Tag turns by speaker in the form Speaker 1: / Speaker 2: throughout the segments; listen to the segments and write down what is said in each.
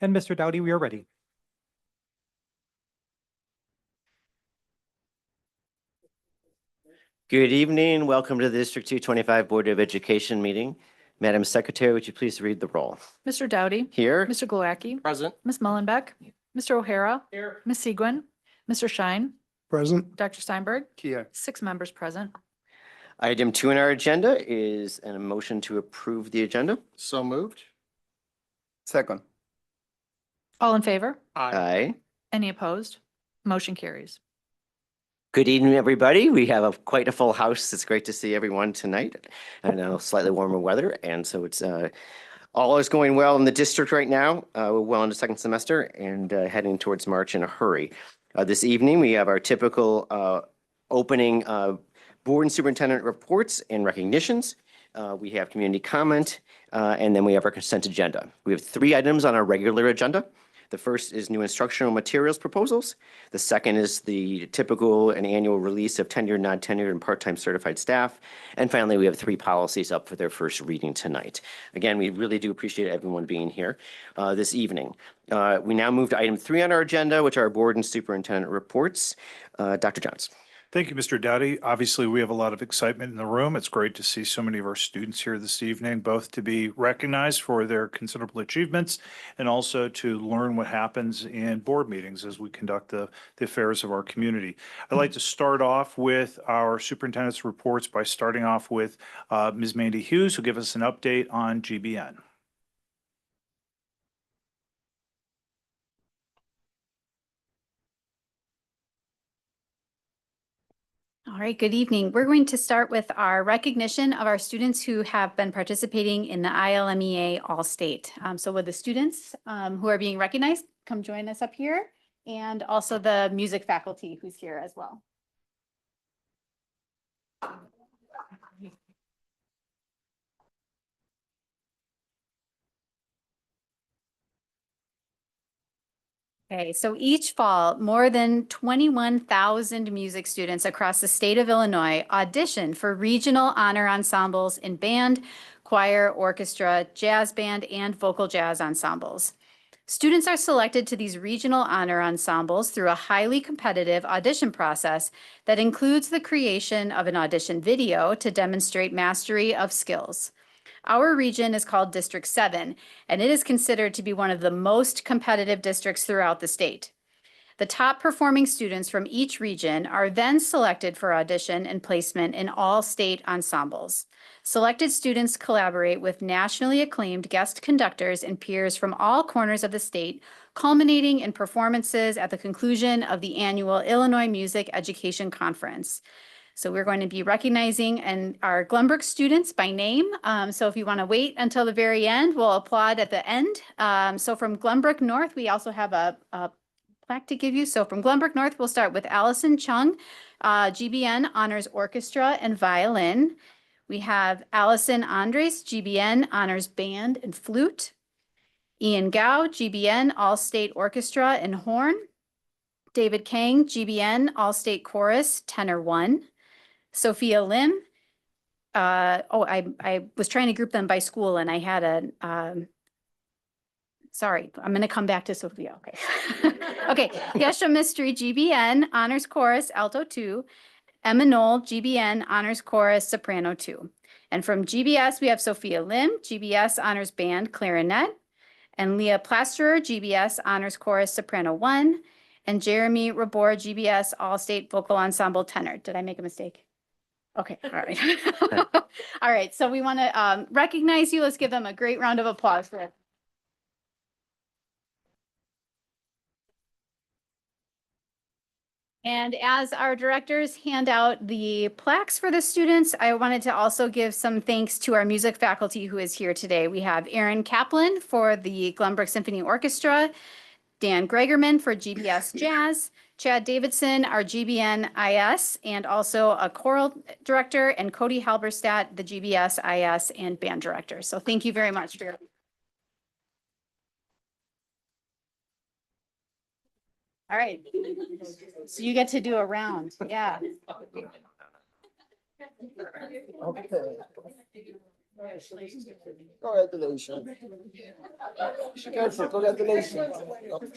Speaker 1: And Mr. Dowdy, we are ready.
Speaker 2: Good evening. Welcome to the District 225 Board of Education meeting. Madam Secretary, would you please read the roll?
Speaker 3: Mr. Dowdy.
Speaker 2: Here.
Speaker 3: Mr. Glowacki.
Speaker 2: Present.
Speaker 3: Ms. Mullenbeck. Mr. O'Hara.
Speaker 2: Here.
Speaker 3: Ms. Segwin. Mr. Schein.
Speaker 4: Present.
Speaker 3: Dr. Steinberg.
Speaker 4: Here.
Speaker 3: 6 members present.
Speaker 2: Item 2 on our agenda is a motion to approve the agenda.
Speaker 4: So moved. Second.
Speaker 3: All in favor?
Speaker 2: Aye.
Speaker 3: Any opposed? Motion carries.
Speaker 2: Good evening, everybody. We have quite a full house. It's great to see everyone tonight. I know slightly warmer weather, and so it's all is going well in the district right now. We're well into second semester and heading towards March in a hurry. This evening, we have our typical opening board and superintendent reports and recognitions. We have community comment, and then we have our consent agenda. We have 3 items on our regular agenda. The first is new instructional materials proposals. The second is the typical and annual release of tenured, non-tenured, and part-time certified staff. And finally, we have 3 policies up for their first reading tonight. Again, we really do appreciate everyone being here this evening. We now move to item 3 on our agenda, which are our board and superintendent reports. Dr. Johns.
Speaker 5: Thank you, Mr. Dowdy. Obviously, we have a lot of excitement in the room. It's great to see so many of our students here this evening, both to be recognized for their considerable achievements and also to learn what happens in board meetings as we conduct the affairs of our community. I'd like to start off with our superintendent's reports by starting off with Ms. Mandy Hughes, who'll give us an update on GBN.
Speaker 6: All right, good evening. We're going to start with our recognition of our students who have been participating in the ILMEA All-State. So with the students who are being recognized, come join us up here, and also the music faculty who's here as well. Okay, so each fall, more than 21,000 music students across the state of Illinois audition for regional honor ensembles in band, choir, orchestra, jazz band, and vocal jazz ensembles. Students are selected to these regional honor ensembles through a highly competitive audition process that includes the creation of an audition video to demonstrate mastery of skills. Our region is called District 7, and it is considered to be one of the most competitive districts throughout the state. The top performing students from each region are then selected for audition and placement in all state ensembles. Selected students collaborate with nationally acclaimed guest conductors and peers from all corners of the state, culminating in performances at the conclusion of the annual Illinois Music Education Conference. So we're going to be recognizing our Glenbrook students by name. So if you want to wait until the very end, we'll applaud at the end. So from Glenbrook North, we also have a plaque to give you. So from Glenbrook North, we'll start with Allison Chung, GBN Honors Orchestra and Violin. We have Allison Andres, GBN Honors Band and Flute. Ian Gao, GBN All-State Orchestra and Horn. David Kang, GBN All-State Chorus, Tenor 1. Sophia Lim. I was trying to group them by school and I had sorry, I'm going to come back to Sophia. Okay. Okay. Yesha Mystery, GBN Honors Chorus, Alto 2. Emma Knoll, GBN Honors Chorus, Soprano 2. And from GBS, we have Sophia Lim, GBS Honors Band, Clarinet. And Leah Plasterer, GBS Honors Chorus, Soprano 1. And Jeremy Rabor, GBS All-State Vocal Ensemble, Tenor. Did I make a mistake? Okay, all right. All right, so we want to recognize you. Let's give them a great round of applause for it. And as our directors hand out the plaques for the students, I wanted to also give some thanks to our music faculty who is here today. We have Aaron Kaplan for the Glenbrook Symphony Orchestra, Dan Gregerman for GBS Jazz, Chad Davidson, our GBN IS, and also a choral director, and Cody Halberstadt, the GBS IS and band director. So thank you very much for your. All right. So you get to do a round. Yeah.
Speaker 4: Okay. Congratulations. Congratulations.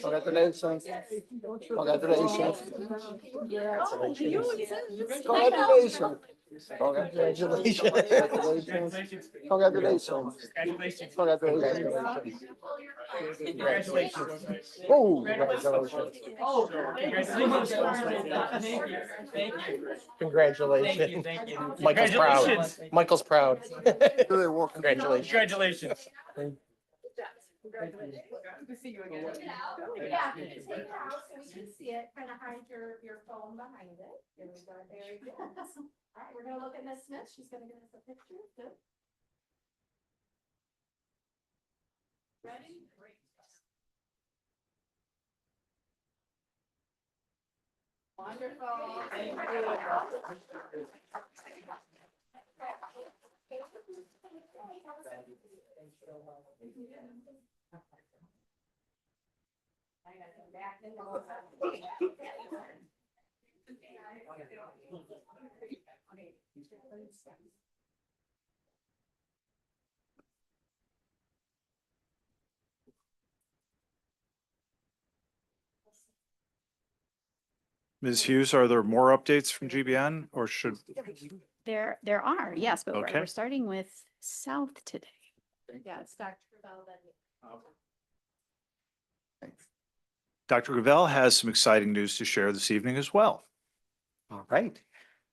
Speaker 4: Congratulations. Congratulations. Congratulations. Congratulations. Congratulations. Congratulations. Congratulations. Oh, congratulations.
Speaker 1: Congratulations. Michael's proud. Michael's proud. Congratulations.
Speaker 4: Congratulations.
Speaker 7: Yeah, take it out so we can see it, kind of hide your phone behind it. There we go, very good. All right, we're gonna look at Miss Smith, she's gonna give us a picture, good. Ready? Great. Wonderful. Thank you.
Speaker 5: Ms. Hughes, are there more updates from GBN or should,
Speaker 6: There are, yes, but
Speaker 5: Okay.
Speaker 6: we're starting with South today.
Speaker 7: Yeah, it's Dr. Bell.
Speaker 5: Dr. Gravel has some exciting news to share this evening as well.
Speaker 1: All right.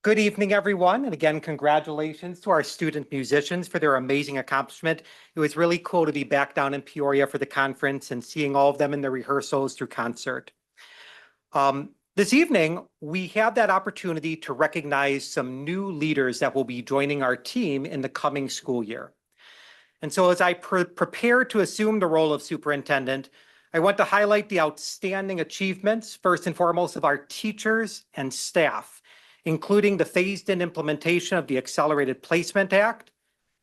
Speaker 1: Good evening, everyone. And again, congratulations to our student musicians for their amazing accomplishment. It was really cool to be back down in Peoria for the conference and seeing all of them in the rehearsals through concert. This evening, we have that opportunity to recognize some new leaders that will be joining our team in the coming school year. And so as I prepare to assume the role of superintendent, I want to highlight the outstanding achievements, first and foremost, of our teachers and staff, including the phased-in implementation of the Accelerated Placement Act,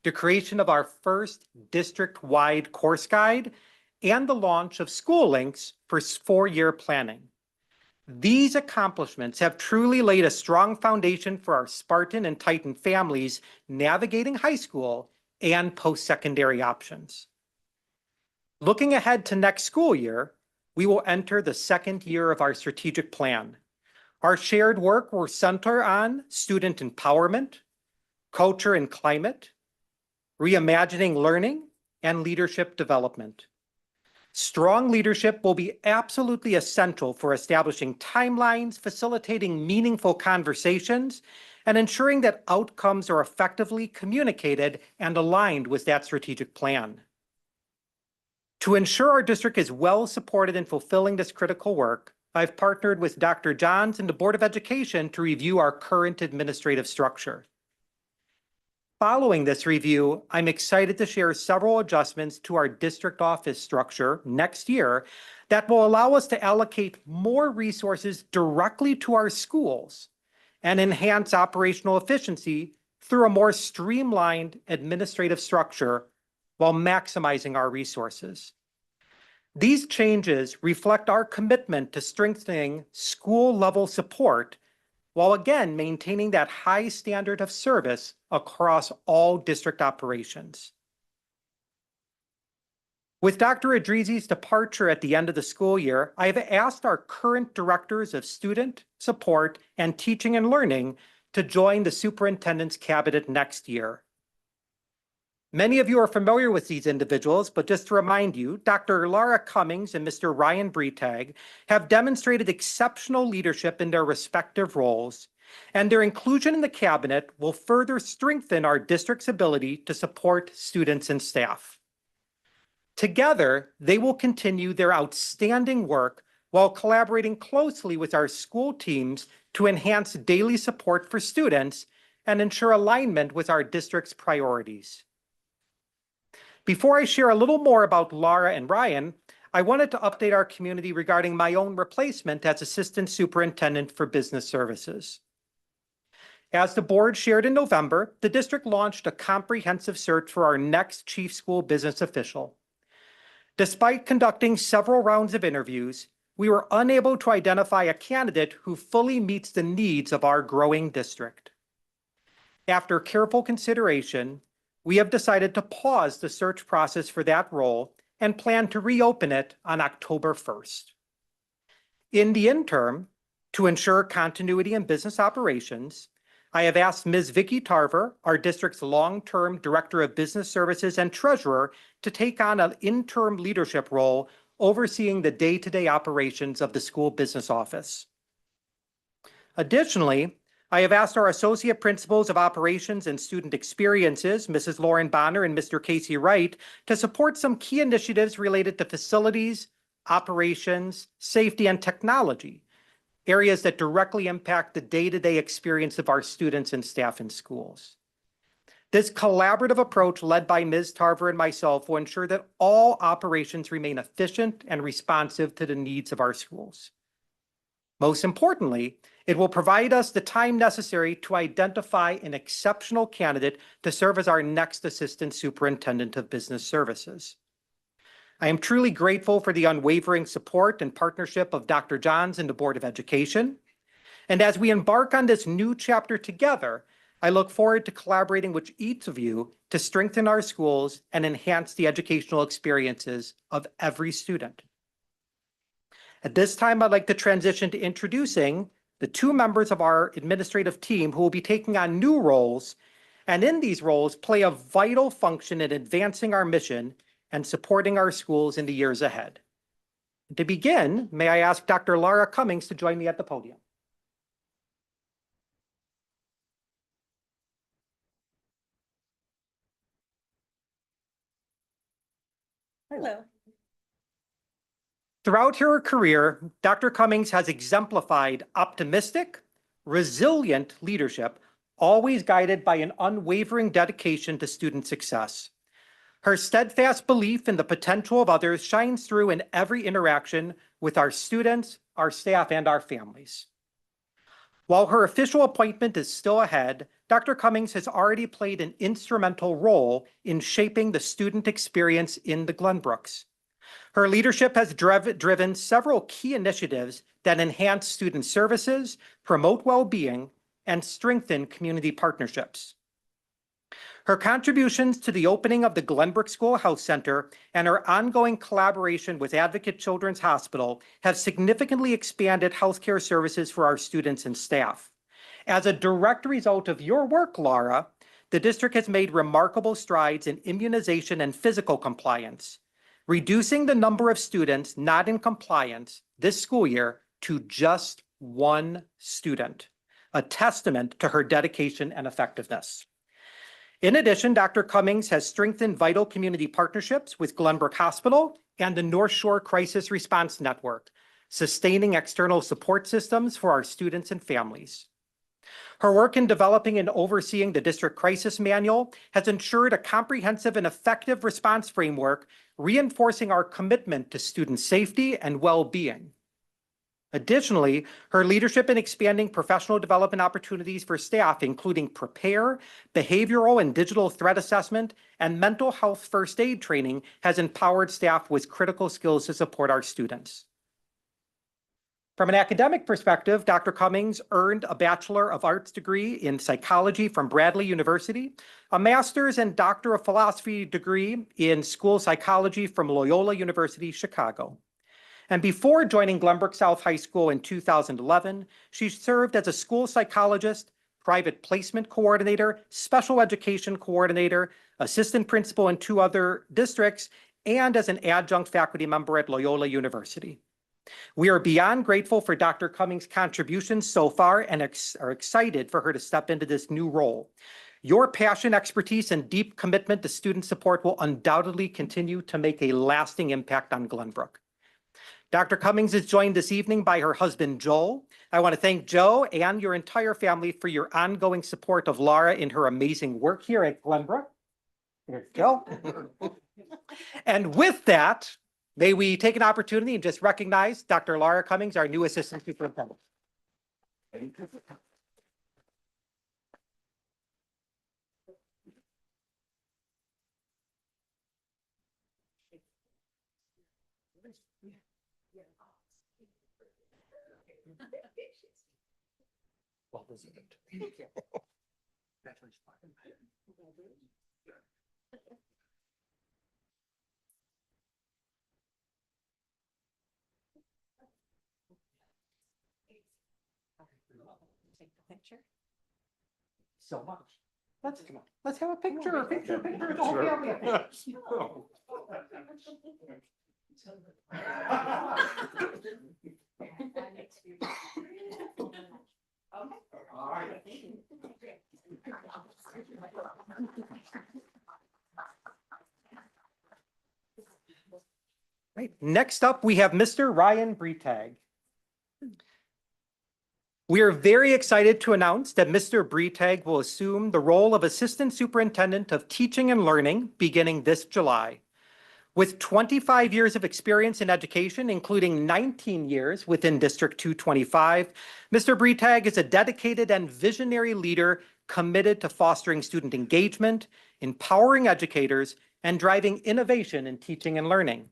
Speaker 1: the creation of our first district-wide course guide, and the launch of School Links for four-year planning. These accomplishments have truly laid a strong foundation for our Spartan and Titan families navigating high school and post-secondary options. Looking ahead to next school year, we will enter the second year of our strategic plan. Our shared work will center on student empowerment, culture and climate, reimagining learning, and leadership development. Strong leadership will be absolutely essential for establishing timelines, facilitating meaningful conversations, and ensuring that outcomes are effectively communicated and aligned with that strategic plan. To ensure our district is well supported in fulfilling this critical work, I've partnered with Dr. Johns and the Board of Education to review our current administrative structure. Following this review, I'm excited to share several adjustments to our district office structure next year that will allow us to allocate more resources directly to our schools and enhance operational efficiency through a more streamlined administrative structure while maximizing our resources. These changes reflect our commitment to strengthening school-level support while again maintaining that high standard of service across all district operations. With Dr. Idrizi's departure at the end of the school year, I have asked our current directors of student support and teaching and learning to join the superintendent's cabinet next year. Many of you are familiar with these individuals, but just to remind you, Dr. Laura Cummings and Mr. Ryan Breitag have demonstrated exceptional leadership in their respective roles, and their inclusion in the cabinet will further strengthen our district's ability to support students and staff. Together, they will continue their outstanding work while collaborating closely with our school teams to enhance daily support for students and ensure alignment with our district's priorities. Before I share a little more about Laura and Ryan, I wanted to update our community regarding my own replacement as Assistant Superintendent for Business Services. As the board shared in November, the district launched a comprehensive search for our next chief school business official. Despite conducting several rounds of interviews, we were unable to identify a candidate who fully meets the needs of our growing district. After careful consideration, we have decided to pause the search process for that role and plan to reopen it on October 1st. In the interim, to ensure continuity in business operations, I have asked Ms. Vicky Tarver, our district's long-term Director of Business Services and Treasurer, to take on an interim leadership role overseeing the day-to-day operations of the school business office. Additionally, I have asked our Associate Principals of Operations and Student Experiences, Mrs. Lauren Bonner and Mr. Casey Wright, to support some key initiatives related to facilities, operations, safety, and technology, areas that directly impact the day-to-day experience of our students and staff in schools. This collaborative approach led by Ms. Tarver and myself will ensure that all operations remain efficient and responsive to the needs of our schools. Most importantly, it will provide us the time necessary to identify an exceptional candidate to serve as our next Assistant Superintendent of Business Services. I am truly grateful for the unwavering support and partnership of Dr. Johns and the Board of Education. And as we embark on this new chapter together, I look forward to collaborating with each of you to strengthen our schools and enhance the educational experiences of every student. At this time, I'd like to transition to introducing the two members of our administrative team who will be taking on new roles, and in these roles play a vital function in advancing our mission and supporting our schools in the years ahead. To begin, may I ask Dr. Laura Cummings to join me at the podium.
Speaker 7: Hello.
Speaker 1: Throughout her career, Dr. Cummings has exemplified optimistic, resilient leadership, always guided by an unwavering dedication to student success. Her steadfast belief in the potential of others shines through in every interaction with our students, our staff, and our families. While her official appointment is still ahead, Dr. Cummings has already played an instrumental role in shaping the student experience in the Glenbrooks. Her leadership has driven several key initiatives that enhance student services, promote well-being, and strengthen community partnerships. Her contributions to the opening of the Glenbrook Schoolhouse Center and her ongoing collaboration with Advocate Children's Hospital have significantly expanded healthcare services for our students and staff. As a direct result of your work, Laura, the district has made remarkable strides in immunization and physical compliance, reducing the number of students not in compliance this school year to just one student, a testament to her dedication and effectiveness. In addition, Dr. Cummings has strengthened vital community partnerships with Glenbrook Hospital and the North Shore Crisis Response Network, sustaining external support systems for our students and families. Her work in developing and overseeing the District Crisis Manual has ensured a comprehensive and effective response framework, reinforcing our commitment to student safety and well-being. Additionally, her leadership in expanding professional development opportunities for staff, including Prepare, behavioral and digital threat assessment, and mental health first aid training, has empowered staff with critical skills to support our students. From an academic perspective, Dr. Cummings earned a Bachelor of Arts degree in psychology from Bradley University, a Master's and Doctor of Philosophy degree in school psychology from Loyola University, Chicago. And before joining Glenbrook South High School in 2011, she served as a school psychologist, private placement coordinator, special education coordinator, assistant principal in 2 other districts, and as an adjunct faculty member at Loyola University. We are beyond grateful for Dr. Cummings' contributions so far and are excited for her to step into this new role. Your passion, expertise, and deep commitment to student support will undoubtedly continue to make a lasting impact on Glenbrook. Dr. Cummings is joined this evening by her husband, Joel. I want to thank Joe and your entire family for your ongoing support of Laura in her amazing work here at Glenbrook. There you go. And with that, may we take an opportunity and just recognize Dr. Laura Cummings, our new Assistant Superintendent. Well deserved.
Speaker 7: Take the picture.
Speaker 1: So much. Let's come on. Let's have a picture. Picture. The whole family. All right. Right. Next up, we have Mr. Ryan Breitag. We are very excited to announce that Mr. Breitag will assume the role of Assistant Superintendent of Teaching and Learning beginning this July. With 25 years of experience in education, including 19 years within District 225, Mr. Breitag is a dedicated and visionary leader committed to fostering student engagement, empowering educators, and driving innovation in teaching and learning.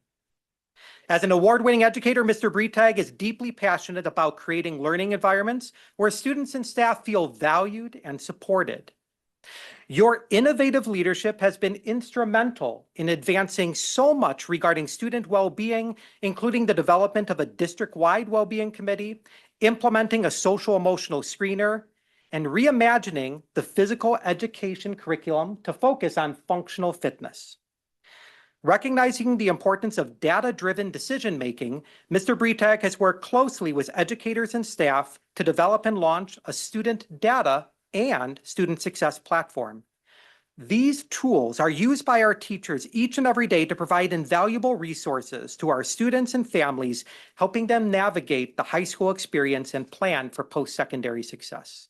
Speaker 1: As an award-winning educator, Mr. Breitag is deeply passionate about creating learning environments where students and staff feel valued and supported. Your innovative leadership has been instrumental in advancing so much regarding student well-being, including the development of a district-wide well-being committee, implementing a social-emotional screener, and reimagining the physical education curriculum to focus on functional fitness. Recognizing the importance of data-driven decision-making, Mr. Breitag has worked closely with educators and staff to develop and launch a student data and student success platform. These tools are used by our teachers each and every day to provide invaluable resources to our students and families, helping them navigate the high school experience and plan for post-secondary success.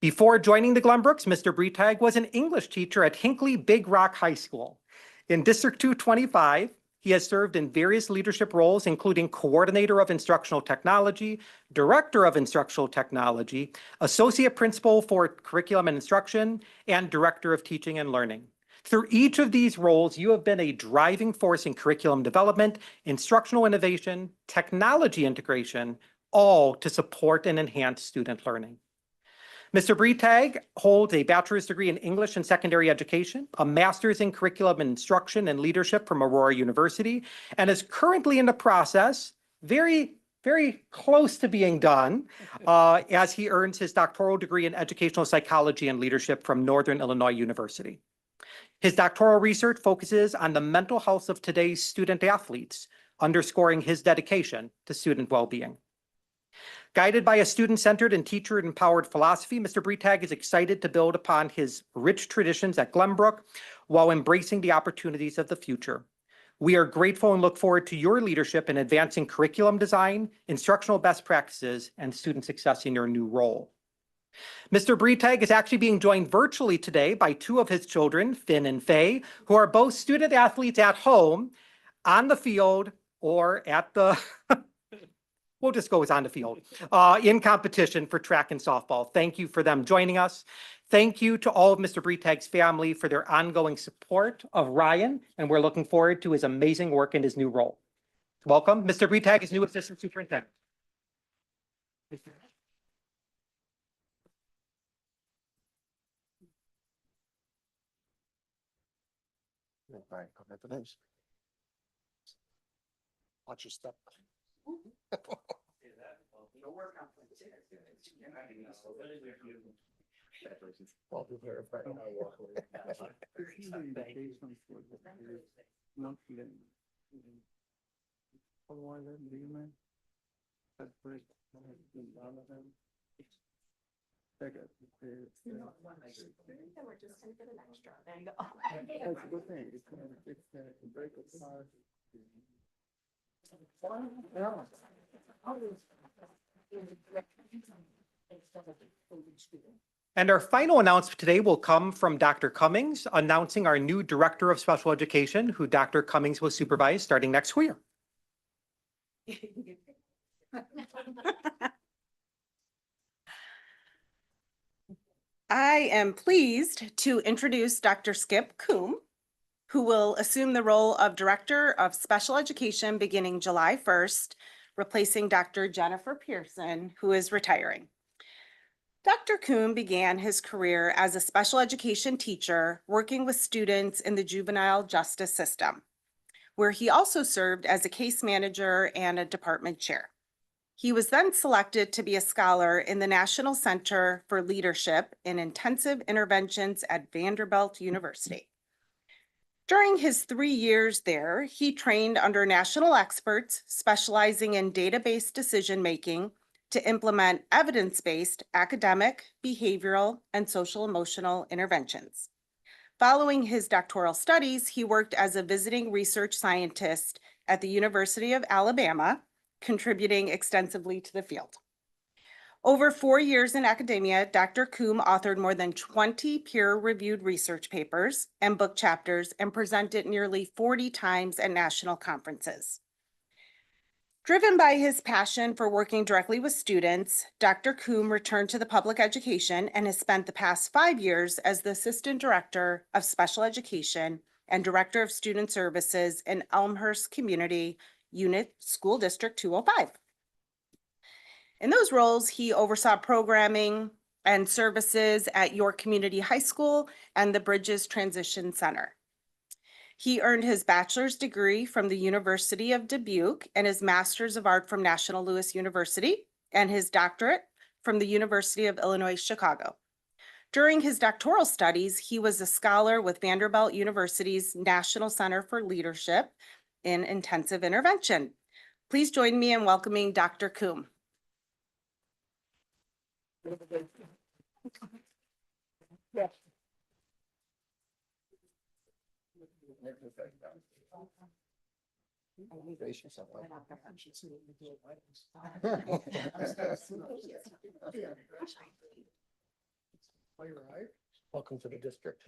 Speaker 1: Before joining the Glenbrooks, Mr. Breitag was an English teacher at Hinckley Big Rock High School. In District 225, he has served in various leadership roles, including Coordinator of Instructional Technology, Director of Instructional Technology, Associate Principal for Curriculum and Instruction, and Director of Teaching and Learning. Through each of these roles, you have been a driving force in curriculum development, instructional innovation, technology integration, all to support and enhance student learning. Mr. Breitag holds a bachelor's degree in English and secondary education, a master's in curriculum and instruction and leadership from Aurora University, and is currently in the process, very close to being done, as he earns his doctoral degree in educational psychology and leadership from Northern Illinois University. His doctoral research focuses on the mental health of today's student athletes, underscoring his dedication to student well-being. Guided by a student-centered and teacher-empowered philosophy, Mr. Breitag is excited to build upon his rich traditions at Glenbrook while embracing the opportunities of the future. We are grateful and look forward to your leadership in advancing curriculum design, instructional best practices, and student success in your new role. Mr. Breitag is actually being joined virtually today by two of his children, Finn and Faye, who are both student athletes at home, on the field, or at the we'll just go with on the field, in competition for track and softball. Thank you for them joining us. Thank you to all of Mr. Breitag's family for their ongoing support of Ryan, and we're looking forward to his amazing work in his new role. Welcome, Mr. Breitag is new Assistant Superintendent.
Speaker 4: Right, congratulations. Watch your step. Well, be verified.
Speaker 7: We're just gonna get an extra. There you go.
Speaker 4: That's a good thing. It's gonna fix that and break it apart.
Speaker 1: And our final announcement today will come from Dr. Cummings, announcing our new Director of Special Education, who Dr. Cummings will supervise starting next school year.
Speaker 8: I am pleased to introduce Dr. Skip Coombe, who will assume the role of Director of Special Education beginning July 1st, replacing Dr. Jennifer Pearson, who is retiring. Dr. Kuhn began his career as a special education teacher working with students in the juvenile justice system, where he also served as a case manager and a department chair. He was then selected to be a scholar in the National Center for Leadership in Intensive Interventions at Vanderbilt University. During his 3 years there, he trained under national experts specializing in database decision-making to implement evidence-based academic, behavioral, and social-emotional interventions. Following his doctoral studies, he worked as a visiting research scientist at the University of Alabama, contributing extensively to the field. Over 4 years in academia, Dr. Kuhn authored more than 20 peer-reviewed research papers and book chapters and presented nearly 40 times at national conferences. Driven by his passion for working directly with students, Dr. Kuhn returned to the public education and has spent the past 5 years as the Assistant Director of Special Education and Director of Student Services in Elmhurst Community Unit School District 205. In those roles, he oversaw programming and services at York Community High School and the Bridges Transition Center. He earned his bachelor's degree from the University of Dubuque and his master's of art from National Louis University and his doctorate from the University of Illinois, Chicago. During his doctoral studies, he was a scholar with Vanderbilt University's National Center for Leadership in Intensive Intervention. Please join me in welcoming Dr. Kuhn.
Speaker 4: Welcome to the district.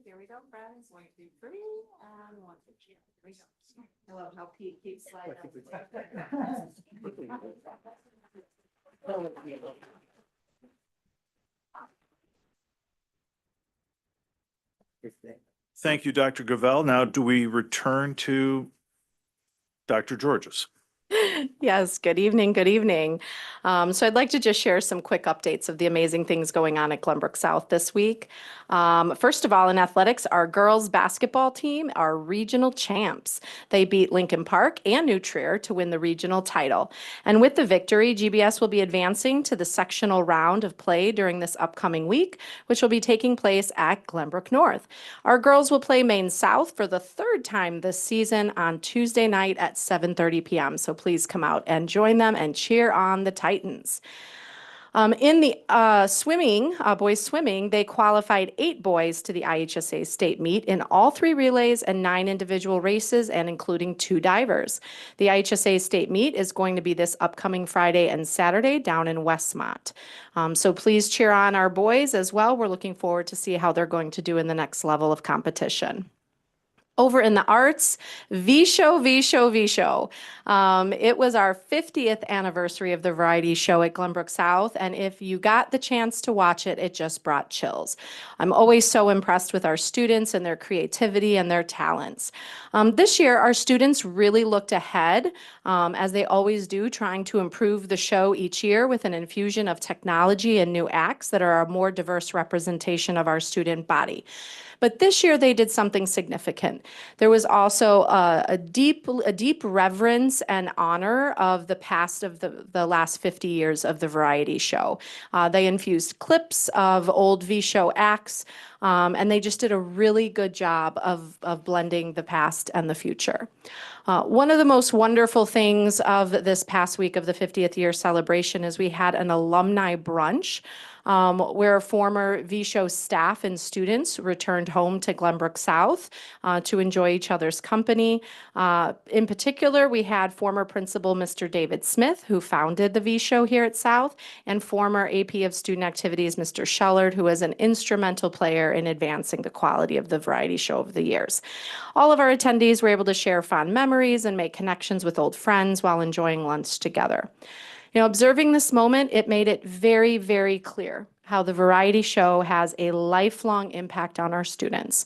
Speaker 7: Here we go, friends. 1, 2, 3, and 1, 2, 3. Here we go. I love how Pete keeps sliding.
Speaker 5: Thank you, Dr. Gravel. Now, do we return to Dr. Georges?
Speaker 9: Yes, good evening, good evening. So I'd like to just share some quick updates of the amazing things going on at Glenbrook South this week. First of all, in athletics, our girls basketball team are regional champs. They beat Lincoln Park and New Trier to win the regional title. And with the victory, GBS will be advancing to the sectional round of play during this upcoming week, which will be taking place at Glenbrook North. Our girls will play Maine South for the 3rd time this season on Tuesday night at 7:30 p.m. So please come out and join them and cheer on the Titans. In the swimming, boys swimming, they qualified 8 boys to the IHSA state meet in all 3 relays and 9 individual races, and including 2 divers. The IHSA state meet is going to be this upcoming Friday and Saturday down in Westmont. So please cheer on our boys as well. We're looking forward to see how they're going to do in the next level of competition. Over in the arts, V-Show. It was our 50th anniversary of the variety show at Glenbrook South, and if you got the chance to watch it, it just brought chills. I'm always so impressed with our students and their creativity and their talents. This year, our students really looked ahead, as they always do, trying to improve the show each year with an infusion of technology and new acts that are a more diverse representation of our student body. But this year they did something significant. There was also a deep reverence and honor of the past of the last 50 years of the variety show. They infused clips of old V-Show acts, and they just did a really good job of blending the past and the future. One of the most wonderful things of this past week of the 50th year celebration is we had an alumni brunch, where former V-Show staff and students returned home to Glenbrook South to enjoy each other's company. In particular, we had former principal Mr. David Smith, who founded the V-Show here at South, and former AP of Student Activities, Mr. Shellard, who was an instrumental player in advancing the quality of the variety show over the years. All of our attendees were able to share fond memories and make connections with old friends while enjoying lunch together. You know, observing this moment, it made it very, very clear. how the variety show has a lifelong impact on our students.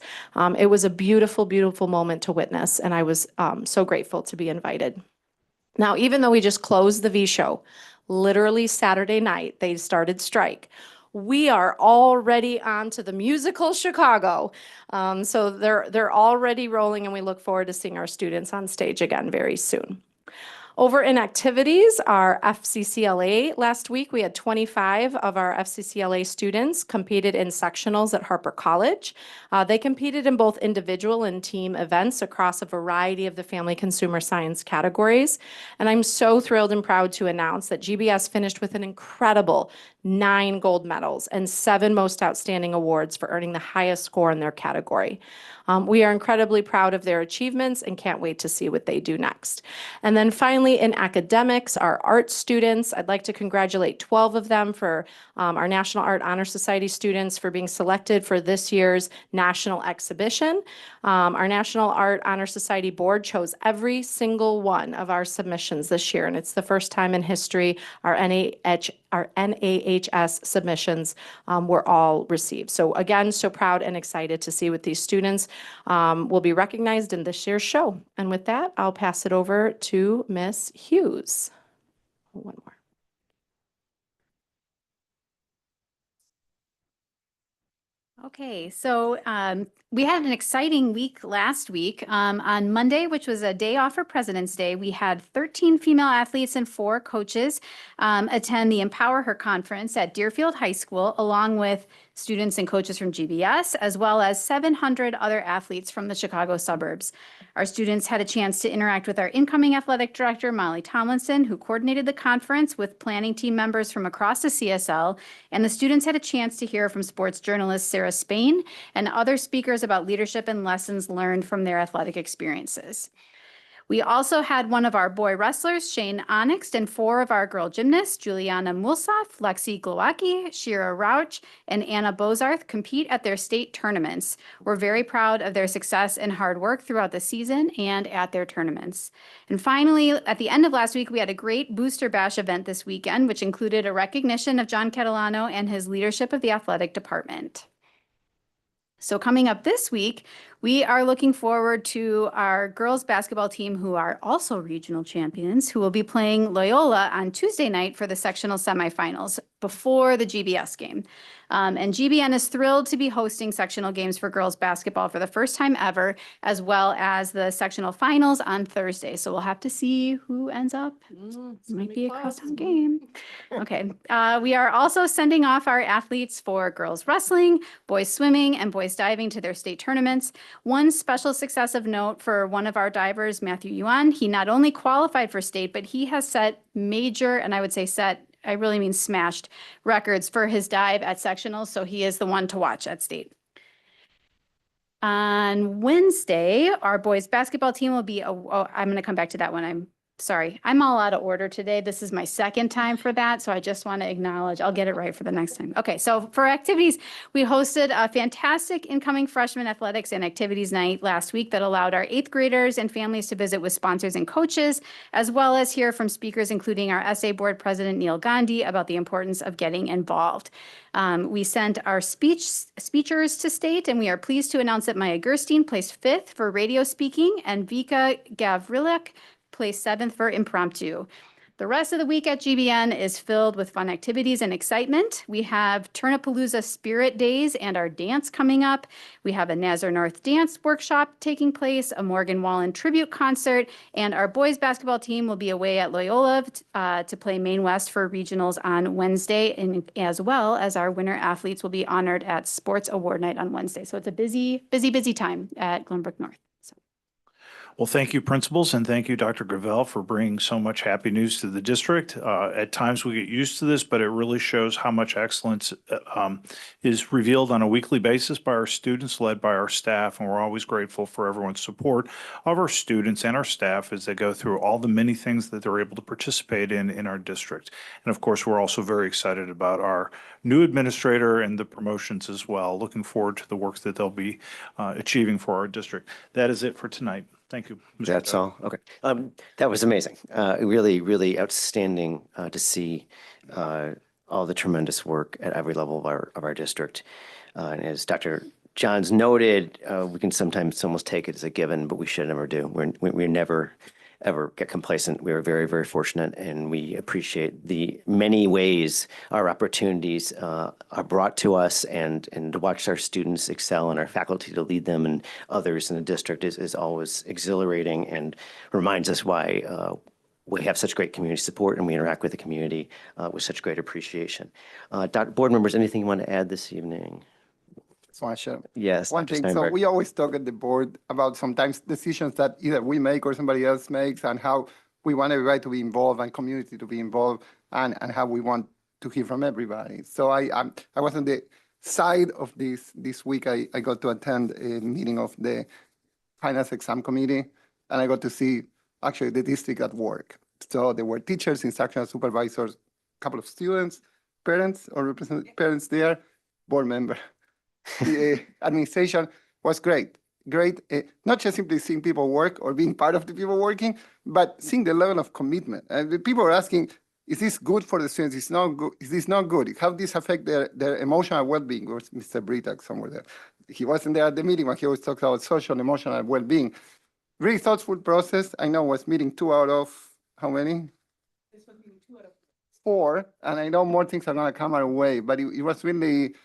Speaker 9: It was a beautiful, beautiful moment to witness, and I was so grateful to be invited. Now, even though we just closed the V Show, literally Saturday night, they started strike. We are already on to the musical Chicago. So they're already rolling, and we look forward to seeing our students on stage again very soon. Over in activities, our FCCLA last week, we had 25 of our FCCLA students competed in sectionals at Harper College. They competed in both individual and team events across a variety of the family consumer science categories. And I'm so thrilled and proud to announce that GBS finished with an incredible 9 gold medals and 7 most outstanding awards for earning the highest score in their category. We are incredibly proud of their achievements and can't wait to see what they do next. And then finally, in academics, our art students, I'd like to congratulate 12 of them for our National Art Honor Society students for being selected for this year's national exhibition. Our National Art Honor Society board chose every single one of our submissions this year, and it's the first time in history our NAHS submissions were all received. So again, so proud and excited to see what these students will be recognized in this year's show. And with that, I'll pass it over to Miss Hughes. One more.
Speaker 6: Okay, so we had an exciting week last week. On Monday, which was a day off for President's Day, we had 13 female athletes and 4 coaches attend the Empower Her conference at Deerfield High School, along with students and coaches from GBS, as well as 700 other athletes from the Chicago suburbs. Our students had a chance to interact with our incoming athletic director, Molly Tomlinson, who coordinated the conference with planning team members from across the CSL, and the students had a chance to hear from sports journalist Sarah Spain and other speakers about leadership and lessons learned from their athletic experiences. We also had one of our boy wrestlers, Shane Onyx, and 4 of our girl gymnasts, Juliana Mulsoff, Lexi Glowacki, Shira Rauch, and Anna Bozarth, compete at their state tournaments. We're very proud of their success and hard work throughout the season and at their tournaments. And finally, at the end of last week, we had a great Booster Bash event this weekend, which included a recognition of John Catalano and his leadership of the athletic department. So coming up this week, we are looking forward to our girls basketball team, who are also regional champions, who will be playing Loyola on Tuesday night for the sectional semifinals before the GBS game. And GBN is thrilled to be hosting sectional games for girls basketball for the first time ever, as well as the sectional finals on Thursday. So we'll have to see who ends up. It might be a crosstown game. Okay. We are also sending off our athletes for girls wrestling, boys swimming, and boys diving to their state tournaments. One special success of note for one of our divers, Matthew Yuan, he not only qualified for state, but he has set major, and I would say I really mean smashed records for his dive at sectionals. So he is the one to watch at state. On Wednesday, our boys basketball team will be, I'm going to come back to that one. I'm sorry. I'm all out of order today. This is my second time for that. So I just want to acknowledge, I'll get it right for the next time. Okay. So for activities, we hosted a fantastic incoming freshman athletics and activities night last week that allowed our 8th graders and families to visit with sponsors and coaches, as well as hear from speakers, including our SA board president, Neil Gandhi, about the importance of getting involved. We sent our speechers to state, and we are pleased to announce that Maya Gerstein placed 5th for radio speaking, and Vika Gavrilek placed 7th for impromptu. The rest of the week at GBN is filled with fun activities and excitement. We have Turnapalooza Spirit Days and our dance coming up. We have a Nazar North dance workshop taking place, a Morgan Wallen tribute concert, and our boys basketball team will be away at Loyola to play Maine West for regionals on Wednesday, and as well as our winter athletes will be honored at Sports Award Night on Wednesday. So it's a busy, busy, busy time at Glenbrook North.
Speaker 5: Well, thank you, principals, and thank you, Dr. Gravel, for bringing so much happy news to the district. At times we get used to this, but it really shows how much excellence is revealed on a weekly basis by our students, led by our staff, and we're always grateful for everyone's support of our students and our staff as they go through all the many things that they're able to participate in our district. And of course, we're also very excited about our new administrator and the promotions as well. Looking forward to the work that they'll be achieving for our district. That is it for tonight. Thank you. Mr.
Speaker 2: That's
Speaker 5: Dowd.
Speaker 2: all. Okay. That was amazing. Really, really outstanding to see all the tremendous work at every level of our district. And as Dr. Johns noted, we can sometimes almost take it as a given, but we should never do. We never, ever get complacent. We are very, very fortunate, and we appreciate the many ways our opportunities are brought to us, and to watch our students excel and our faculty to lead them and others in the district is always exhilarating and reminds us why we have such great community support and we interact with the community with such great appreciation. Board members, anything you want to add this evening?
Speaker 4: Just want to share
Speaker 2: Yes,
Speaker 4: one
Speaker 2: Dr.
Speaker 4: thing. So
Speaker 2: Steinberg.
Speaker 4: we always talk at the board about sometimes decisions that either we make or somebody else makes, and how we want everybody to be involved and community to be involved, and how we want to hear from everybody. So I was on the side of this week. I got to attend a meeting of the finance exam committee, and I got to see actually the district at work. So there were teachers, instructional supervisors, a couple of students, parents or parents there, board member. The administration was great. Not just simply seeing people work or being part of the people working, but seeing the level of commitment. And the people are asking, is this good for the students? Is this not good? How does this affect their emotional well-being? Where's Mr. Britak somewhere there? He wasn't there at the meeting, but he always talks about social, emotional well-being. Really thoughtful process. I know was meeting 2 out of how many? This was meeting 2 out of 4. And I know more things are going to come our way, but it was really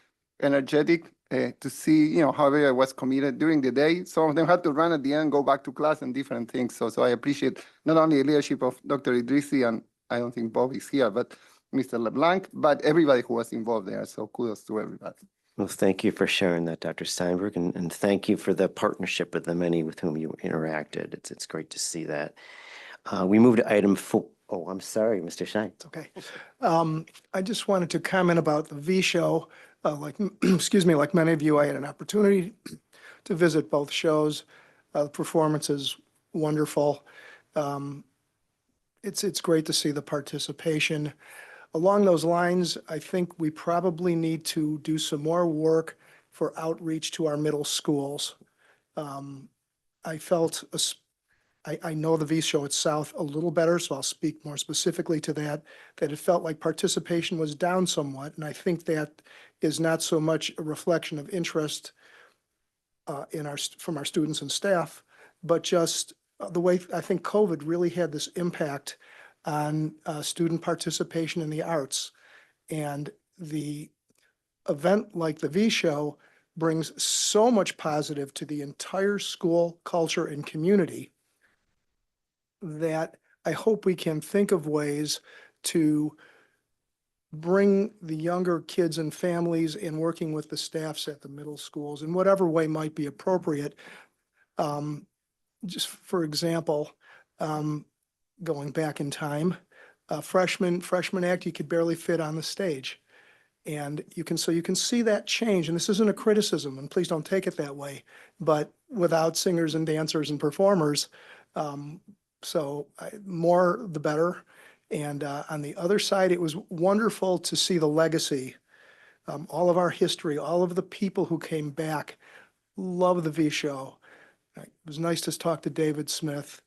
Speaker 4: energetic to see, how everybody was committed during the day. Some of them had to run at the end, go back to class and different things. So I appreciate not only the leadership of Dr. Idrisi, and I don't think Bob is here, but Mr. LeBlanc, but everybody who was involved there. So kudos to everybody.
Speaker 2: Well, thank you for sharing that, Dr. Steinberg, and thank you for the partnership with the many with whom you interacted. It's great to see that. We move to item 4. Oh, I'm sorry, Mr. Schein.
Speaker 10: It's okay. I just wanted to comment about the V show. Excuse me, like many of you, I had an opportunity to visit both shows. The performance is wonderful. It's great to see the participation. Along those lines, I think we probably need to do some more work for outreach to our middle schools. I felt, I know the V show at South a little better, so I'll speak more specifically to that it felt like participation was down somewhat. And I think that is not so much a reflection of interest from our students and staff, but just the way I think COVID really had this impact on student participation in the arts. And the event like the V show brings so much positive to the entire school culture and community that I hope we can think of ways to bring the younger kids and families in working with the staffs at the middle schools in whatever way might be appropriate. Just for example, going back in time, freshman act, you could barely fit on the stage. And you can see that change. And this isn't a criticism, and please don't take it that way, but without singers and dancers and performers, more the better. And on the other side, it was wonderful to see the legacy, all of our history, all of the people who came back. Love the V show. It was nice to talk to David Smith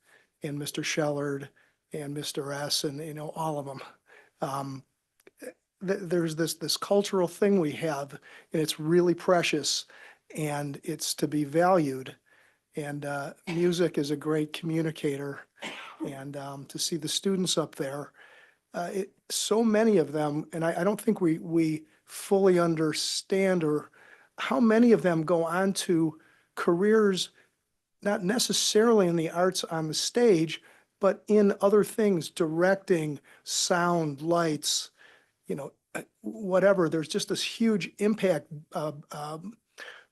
Speaker 10: and Mr. Shellard and Mr. S. and all of them. There's this cultural thing we have, and it's really precious, and it's to be valued. And music is a great communicator. And to see the students up there, so many of them, and I don't think we fully understand or how many of them go on to careers, not necessarily in the arts on the stage, but in other things, directing, sound, lights, whatever. There's just this huge impact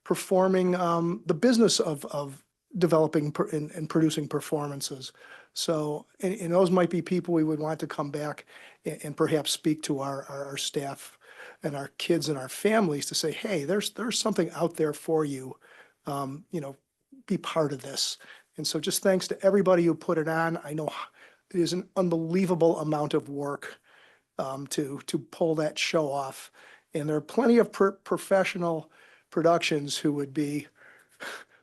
Speaker 10: performing the business of developing and producing performances. So, and those might be people we would want to come back and perhaps speak to our staff and our kids and our families to say, hey, there's something out there for you, be part of this. And so just thanks to everybody who put it on. I know it is an unbelievable amount of work to pull that show off. And there are plenty of professional productions who would be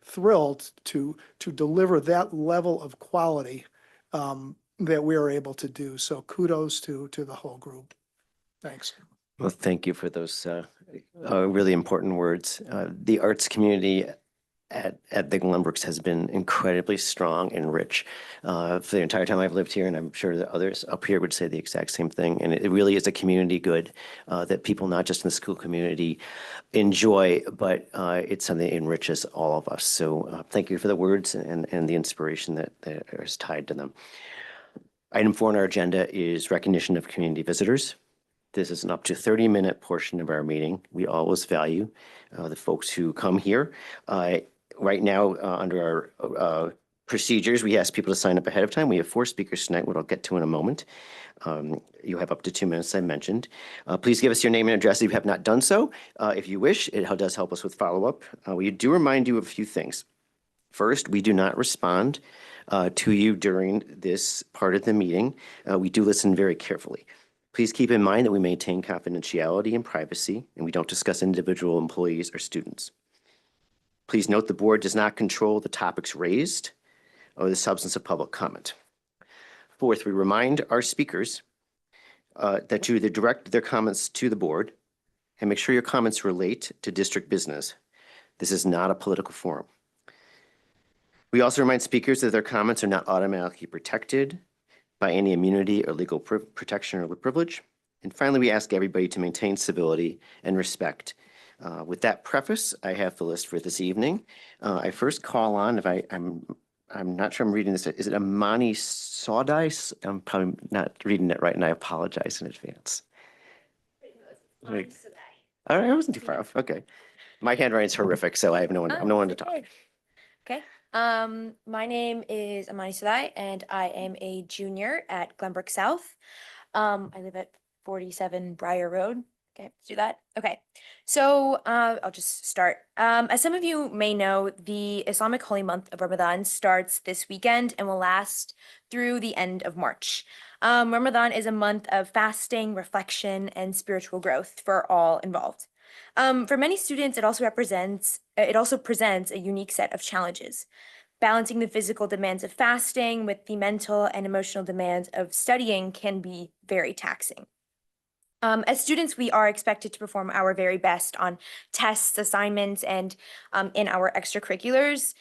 Speaker 10: thrilled to deliver that level of quality that we are able to do. So kudos to the whole group. Thanks.
Speaker 2: Well, thank you for those really important words. The arts community at the Glenbrooks has been incredibly strong and rich for the entire time I've lived here, and I'm sure that others up here would say the exact same thing. And it really is a community good that people, not just in the school community, enjoy, but it's something that enriches all of us. So thank you for the words and the inspiration that is tied to them. Item 4 on our agenda is recognition of community visitors. This is an up to 30-minute portion of our meeting. We always value the folks who come here. Right now, under our procedures, we ask people to sign up ahead of time. We have 4 speakers tonight, what I'll get to in a moment. You have up to 2 minutes, I mentioned. Please give us your name and address if you have not done so. If you wish, it does help us with follow-up. We do remind you of a few things. First, we do not respond to you during this part of the meeting. We do listen very carefully. Please keep in mind that we maintain confidentiality and privacy, and we don't discuss individual employees or students. Please note the board does not control the topics raised or the substance of public comment. Fourth, we remind our speakers that you either direct their comments to the board and make sure your comments relate to district business. This is not a political forum. We also remind speakers that their comments are not automatically protected by any immunity or legal protection or privilege. And finally, we ask everybody to maintain civility and respect. With that preface, I have the list for this evening. I first call on, if I'm not sure I'm reading this, is it Amani Sawdice? I'm probably not reading it right, and I apologize in advance. All right, I wasn't too far off. Okay. My handwriting's horrific, so I have no one to talk.
Speaker 11: Okay. My name is Amani Sadai, and I am a junior at Glenbrook South. I live at 47 Briar Road. Okay, let's do that. Okay, so I'll just start. As some of you may know, the Islamic holy month of Ramadan starts this weekend and will last through the end of March. Ramadan is a month of fasting, reflection, and spiritual growth for all involved. For many students, it also presents a unique set of challenges. Balancing the physical demands of fasting with the mental and emotional demands of studying can be very taxing. As students, we are expected to perform our very best on tests, assignments, and in our extracurriculars.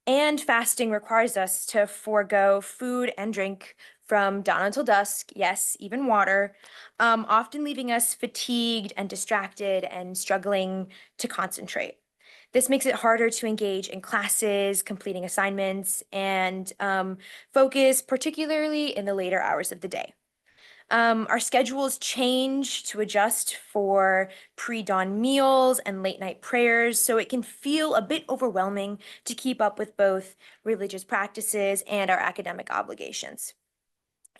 Speaker 11: And fasting requires us to forego food and drink from dawn until dusk, yes, even water, often leaving us fatigued and distracted and struggling to concentrate. This makes it harder to engage in classes, completing assignments, and focus, particularly in the later hours of the day. Our schedules change to adjust for pre-dawn meals and late night prayers, so it can feel a bit overwhelming to keep up with both religious practices and our academic obligations.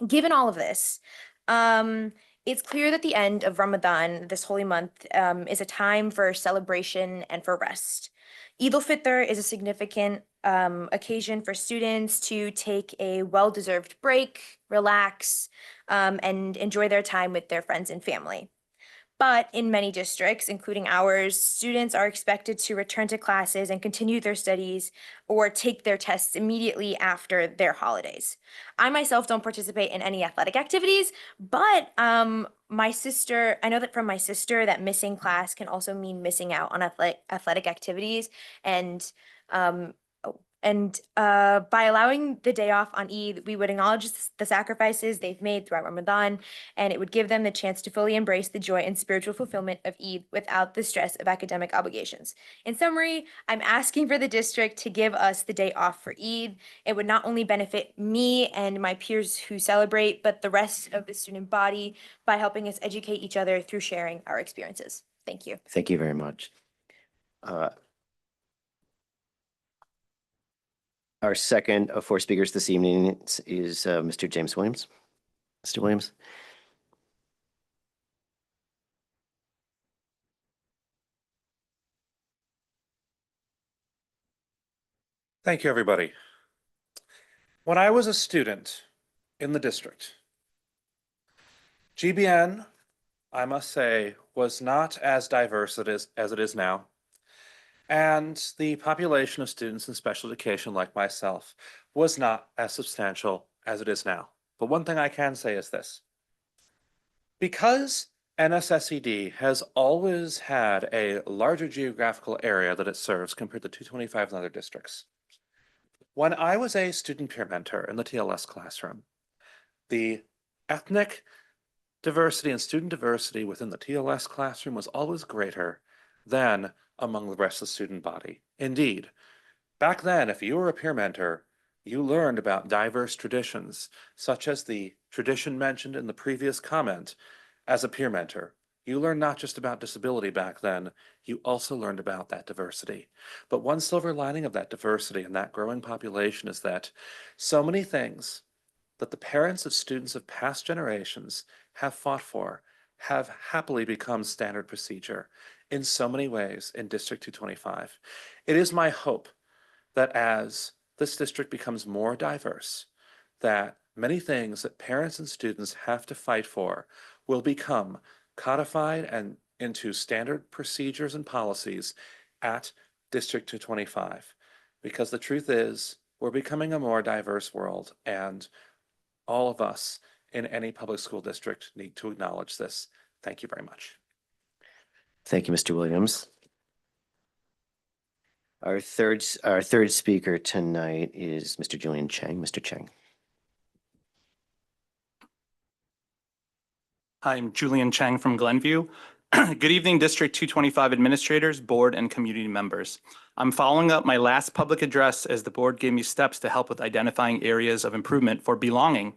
Speaker 11: Given all of this, it's clear that the end of Ramadan, this holy month, is a time for celebration and for rest. Eid al-Fitr is a significant occasion for students to take a well-deserved break, relax, and enjoy their time with their friends and family. But in many districts, including ours, students are expected to return to classes and continue their studies or take their tests immediately after their holidays. I myself don't participate in any athletic activities, but I know that from my sister that missing class can also mean missing out on athletic activities. By allowing the day off on Eid, we would acknowledge the sacrifices they've made throughout Ramadan, and it would give them the chance to fully embrace the joy and spiritual fulfillment of Eid without the stress of academic obligations. In summary, I'm asking for the district to give us the day off for Eid. It would not only benefit me and my peers who celebrate, but the rest of the student body by helping us educate each other through sharing our experiences. Thank you.
Speaker 2: Thank you very much. Our second of 4 speakers this evening is Mr. James Williams. Mr. Williams.
Speaker 12: Thank you, everybody. When I was a student in the district, GBN, I must say, was not as diverse as it is now. And the population of students in special education like myself was not as substantial as it is now. But one thing I can say is this. Because NSSED has always had a larger geographical area that it serves compared to 225 and other districts. When I was a student peer mentor in the TLS classroom, the ethnic diversity and student diversity within the TLS classroom was always greater than among the rest of the student body. Indeed, back then, if you were a peer mentor, you learned about diverse traditions, such as the tradition mentioned in the previous comment. As a peer mentor, you learned not just about disability back then, you also learned about that diversity. But one silver lining of that diversity and that growing population is that so many things that the parents of students of past generations have fought for have happily become standard procedure in so many ways in District 225. It is my hope that as this district becomes more diverse, that many things that parents and students have to fight for will become codified and into standard procedures and policies at District 225. Because the truth is, we're becoming a more diverse world, and all of us in any public school district need to acknowledge this. Thank you very much.
Speaker 2: Thank you, Mr. Williams. Our third speaker tonight is Mr. Julian Chang. Mr. Chang.
Speaker 13: I'm Julian Chang from Glenview. Good evening, District 225 administrators, board, and community members. I'm following up my last public address as the board gave me steps to help with identifying areas of improvement for belonging.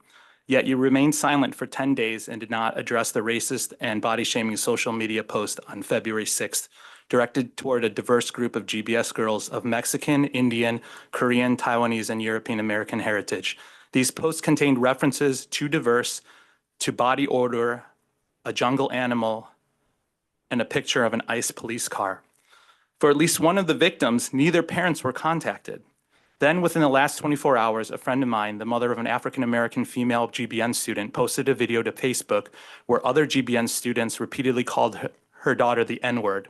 Speaker 13: Yet you remained silent for 10 days and did not address the racist and body-shaming social media post on February 6th, directed toward a diverse group of GBS girls of Mexican, Indian, Korean, Taiwanese, and European American heritage. These posts contained references to diverse, to body odor, a jungle animal, and a picture of an ICE police car. For at least one of the victims, neither parents were contacted. Then within the last 24 hours, a friend of mine, the mother of an African-American female GBN student, posted a video to Facebook where other GBN students repeatedly called her daughter the N-word.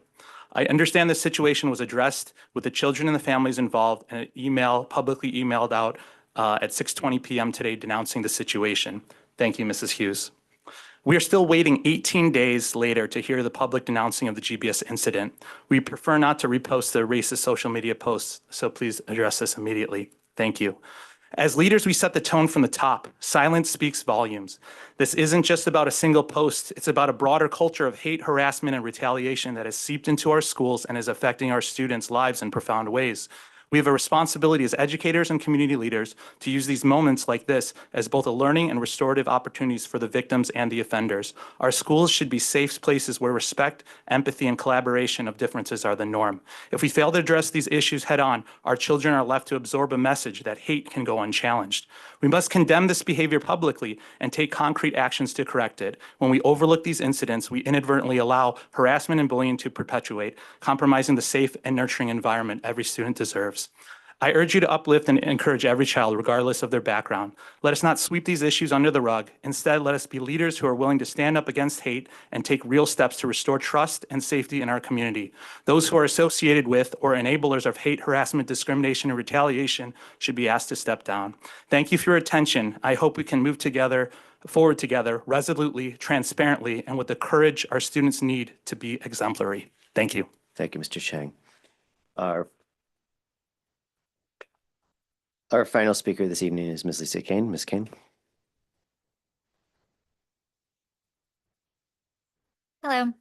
Speaker 13: I understand the situation was addressed with the children and the families involved, and an email publicly emailed out at 6:20 p.m. today denouncing the situation. Thank you, Mrs. Hughes. We are still waiting 18 days later to hear the public denouncing of the GBS incident. We prefer not to repost the racist social media posts, so please address this immediately. Thank you. As leaders, we set the tone from the top. Silence speaks volumes. This isn't just about a single post. It's about a broader culture of hate, harassment, and retaliation that has seeped into our schools and is affecting our students' lives in profound ways. We have a responsibility as educators and community leaders to use these moments like this as both a learning and restorative opportunities for the victims and the offenders. Our schools should be safe places where respect, empathy, and collaboration of differences are the norm. If we fail to address these issues head on, our children are left to absorb a message that hate can go unchallenged. We must condemn this behavior publicly and take concrete actions to correct it. When we overlook these incidents, we inadvertently allow harassment and bullying to perpetuate, compromising the safe and nurturing environment every student deserves. I urge you to uplift and encourage every child, regardless of their background. Let us not sweep these issues under the rug. Instead, let us be leaders who are willing to stand up against hate and take real steps to restore trust and safety in our community. Those who are associated with or enablers of hate, harassment, discrimination, and retaliation should be asked to step down. Thank you for your attention. I hope we can move forward together, resolutely, transparently, and with the courage our students need to be exemplary. Thank you.
Speaker 2: Thank you, Mr. Chang. Our final speaker this evening is Ms. Lisa Kane. Ms. Kane.
Speaker 14: Hello,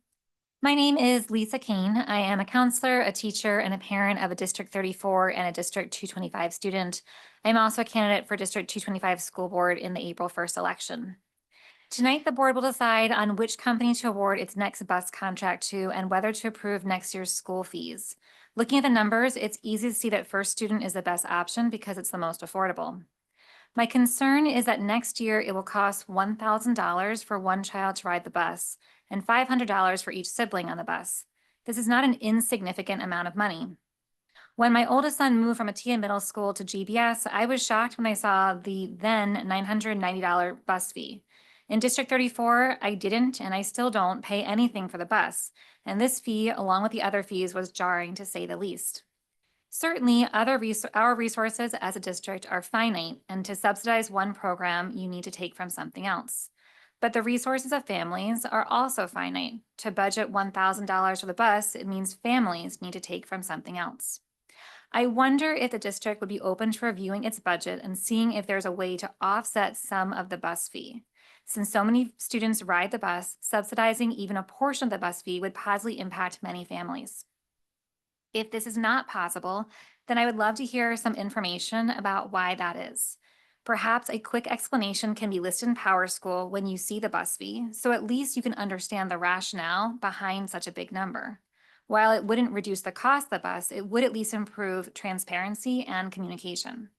Speaker 14: my name is Lisa Kane. I am a counselor, a teacher, and a parent of a District 34 and a District 225 student. I'm also a candidate for District 225 School Board in the April 1st election. Tonight, the board will decide on which company to award its next bus contract to and whether to approve next year's school fees. Looking at the numbers, it's easy to see that First Student is the best option because it's the most affordable. My concern is that next year it will cost $1,000 for one child to ride the bus and $500 for each sibling on the bus. This is not an insignificant amount of money. When my oldest son moved from Atia Middle School to GBS, I was shocked when I saw the then $990 bus fee. In District 34, I didn't and I still don't pay anything for the bus, and this fee, along with the other fees, was jarring to say the least. Certainly, our resources as a district are finite, and to subsidize one program, you need to take from something else. But the resources of families are also finite. To budget $1,000 for the bus, it means families need to take from something else. I wonder if the district would be open to reviewing its budget and seeing if there's a way to offset some of the bus fee. Since so many students ride the bus, subsidizing even a portion of the bus fee would positively impact many families. If this is not possible, then I would love to hear some information about why that is. Perhaps a quick explanation can be listed in PowerSchool when you see the bus fee, so at least you can understand the rationale behind such a big number. While it wouldn't reduce the cost of the bus, it would at least improve transparency and communication.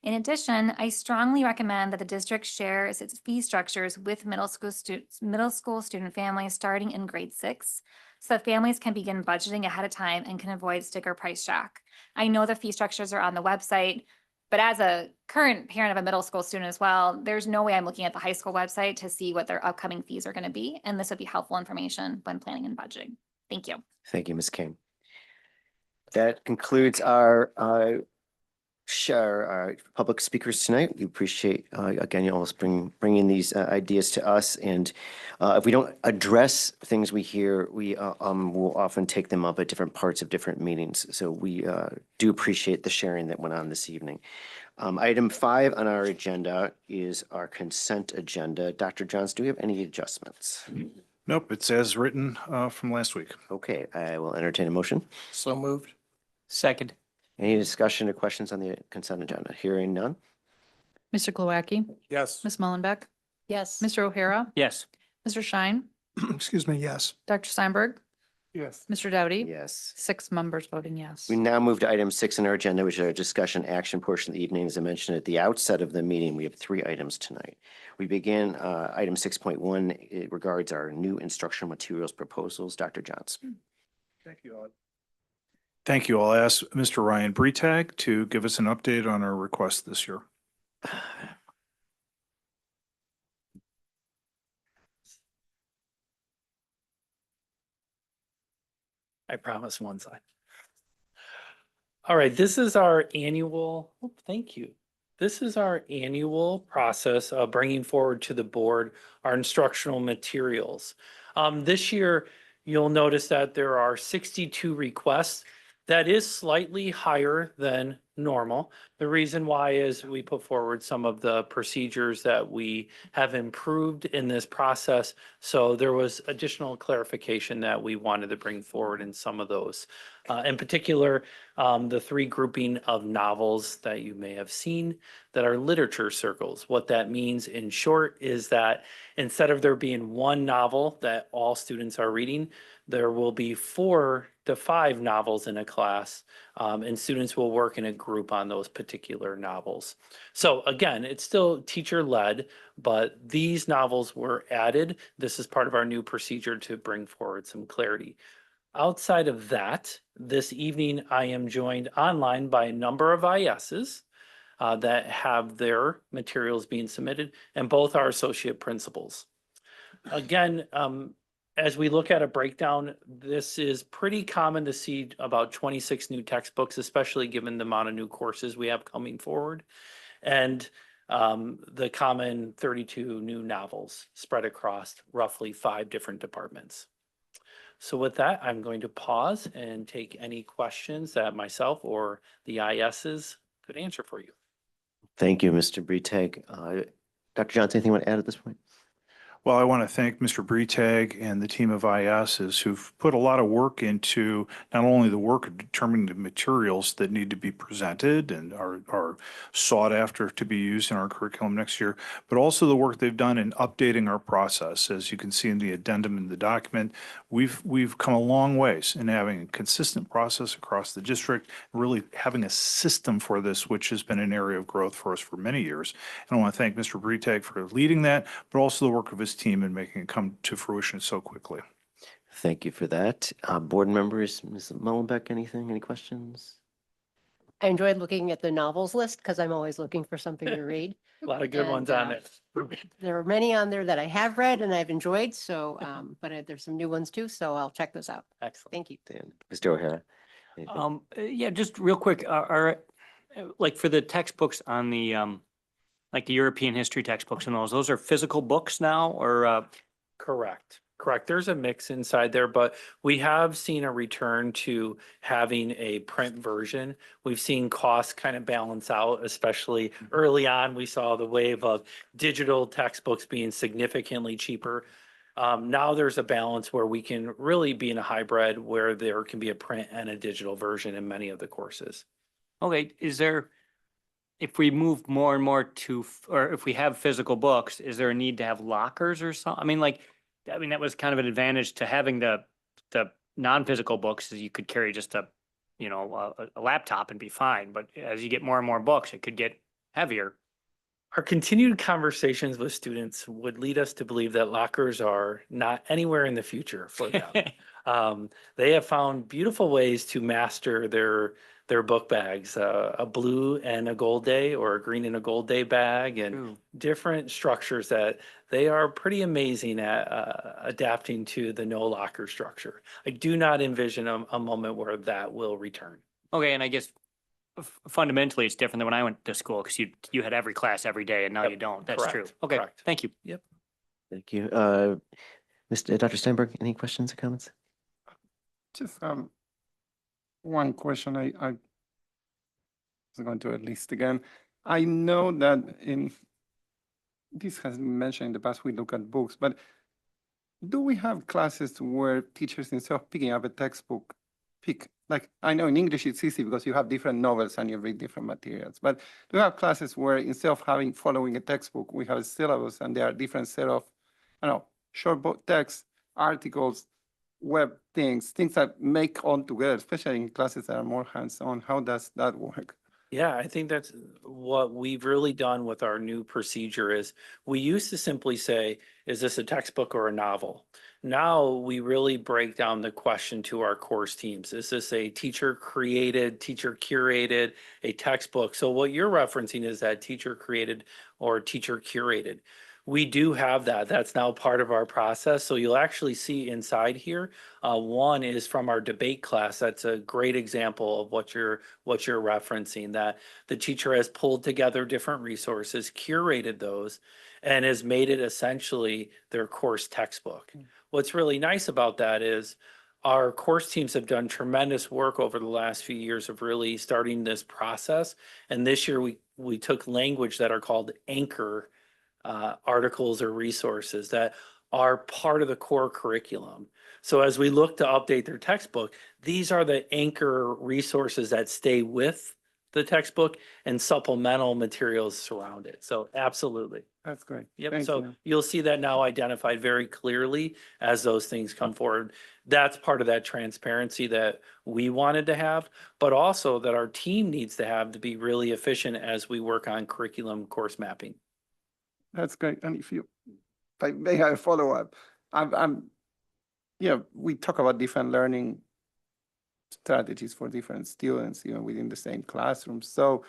Speaker 14: In addition, I strongly recommend that the district shares its fee structures with middle school student families starting in grade 6, so that families can begin budgeting ahead of time and can avoid sticker price shock. I know the fee structures are on the website, but as a current parent of a middle school student as well, there's no way I'm looking at the high school website to see what their upcoming fees are going to be, and this would be helpful information when planning and budgeting. Thank you.
Speaker 2: Thank you, Ms. King. That concludes our public speakers tonight. We appreciate, again, you always bringing these ideas to us. And if we don't address things we hear, we will often take them up at different parts of different meetings. So we do appreciate the sharing that went on this evening. Item 5 on our agenda is our consent agenda. Dr. Johns, do we have any adjustments?
Speaker 5: Nope, it's as written from last week.
Speaker 2: Okay, I will entertain a motion.
Speaker 15: So moved. Second.
Speaker 2: Any discussion or questions on the consent agenda? Hearing none?
Speaker 3: Mr. Glowacki,
Speaker 15: Yes.
Speaker 3: Ms. Mullenbeck,
Speaker 9: Yes.
Speaker 3: Mr. O'Hara,
Speaker 15: Yes.
Speaker 3: Mr. Schein,
Speaker 10: Excuse me, yes.
Speaker 3: Dr. Steinberg,
Speaker 15: Yes.
Speaker 3: Mr. Doughty.
Speaker 2: Yes.
Speaker 3: 6 members voting yes.
Speaker 2: We now move to item 6 on our agenda, which is our discussion action portion of the evening. As I mentioned at the outset of the meeting, we have 3 items tonight. We begin item 6.1. It regards our new instructional materials proposals. Dr. Johns.
Speaker 5: Thank you all. Thank you. I'll ask Mr. Ryan Bretag to give us an update on our request this year.
Speaker 15: I promise one side. All right, this is our annual, thank you. This is our annual process of bringing forward to the board our instructional materials. This year, you'll notice that there are 62 requests. That is slightly higher than normal. The reason why is we put forward some of the procedures that we have improved in this process. So there was additional clarification that we wanted to bring forward in some of those. In particular, the 3 grouping of novels that you may have seen that are literature circles. What that means in short is that instead of there being 1 novel that all students are reading, there will be 4 to 5 novels in a class, and students will work in a group on those particular novels. So again, it's still teacher-led, but these novels were added. This is part of our new procedure to bring forward some clarity. Outside of that, this evening I am joined online by a number of ISs that have their materials being submitted, and both are associate principals. Again, as we look at a breakdown, this is pretty common to see about 26 new textbooks, especially given the amount of new courses we have coming forward. And the common 32 new novels spread across roughly 5 different departments. So with that, I'm going to pause and take any questions that myself or the ISs could answer for you.
Speaker 2: Thank you, Mr. Bretag. Dr. Johns, anything you want to add at this point?
Speaker 5: Well, I want to thank Mr. Bretag and the team of ISs who've put a lot of work into not only the work of determining the materials that need to be presented and are sought after to be used in our curriculum next year, but also the work they've done in updating our process. As you can see in the addendum in the document, we've come a long ways in having a consistent process across the district, really having a system for this, which has been an area of growth for us for many years. And I want to thank Mr. Bretag for leading that, but also the work of his team in making it come to fruition so quickly.
Speaker 2: Thank you for that. Board members, Ms. Mullenbeck, anything, any questions?
Speaker 16: I enjoyed looking at the novels list because I'm always looking for something to read.
Speaker 15: A lot of good ones on it.
Speaker 16: There are many on there that I have read and I've enjoyed, so, but there's some new ones too, so I'll check those out.
Speaker 15: Excellent.
Speaker 16: Thank you.
Speaker 2: Dan, Mr. O'Hara? anything?
Speaker 17: Yeah, just real quick, like for the textbooks on the like the European history textbooks and those are physical books now or,
Speaker 15: Correct. Correct. There's a mix inside there, but we have seen a return to having a print version. We've seen costs kind of balance out, especially early on. We saw the wave of digital textbooks being significantly cheaper. Now there's a balance where we can really be in a hybrid where there can be a print and a digital version in many of the courses.
Speaker 17: okay, if we move more and more to, or if we have physical books, is there a need to have lockers or something? I mean, that was kind of an advantage to having the non-physical books, is you could carry just a laptop and be fine. But as you get more and more books, it could get heavier.
Speaker 15: Our continued conversations with students would lead us to believe that lockers are not anywhere in the future for them. They have found beautiful ways to master their book bags, a blue and a gold day or a green and a gold day bag, and different structures that they are pretty amazing at adapting to the no locker structure. I do not envision a moment where that will return.
Speaker 17: Okay, and I guess fundamentally it's different than when I went to school because you had every class every day and now you don't. That's true.
Speaker 15: Correct,
Speaker 17: Okay,
Speaker 15: correct.
Speaker 17: thank you.
Speaker 15: Yep.
Speaker 2: Thank you. Dr. Steinberg, any questions or comments?
Speaker 4: Just one question. I was going to at least again. I know that this has been mentioned in the past, we look at books, but do we have classes where teachers, instead of picking up a textbook, like I know in English it's easy because you have different novels and you read different materials, but do you have classes where instead of following a textbook, we have a syllabus and there are different set of, short book text, articles, web things that make all together, especially in classes that are more hands-on? How does that work?
Speaker 15: Yeah, I think that's what we've really done with our new procedure is we used to simply say, is this a textbook or a novel? Now we really break down the question to our course teams. Is this a teacher created, teacher curated, a textbook? So what you're referencing is that teacher created or teacher curated. We do have that. That's now part of our process. So you'll actually see inside here, one is from our debate class. That's a great example of what you're referencing, that the teacher has pulled together different resources, curated those, and has made it essentially their course textbook. What's really nice about that is our course teams have done tremendous work over the last few years of really starting this process. And this year we took language that are called anchor articles or resources that are part of the core curriculum. So as we look to update their textbook, these are the anchor resources that stay with the textbook and supplemental materials surround it. So absolutely.
Speaker 4: That's great.
Speaker 15: Yep.
Speaker 4: Thank
Speaker 15: So
Speaker 4: you.
Speaker 15: you'll see that now identified very clearly as those things come forward. That's part of that transparency that we wanted to have, but also that our team needs to have to be really efficient as we work on curriculum course mapping.
Speaker 4: That's great. And if I may have a follow-up, we talk about different learning strategies for different students, even within the same classroom. So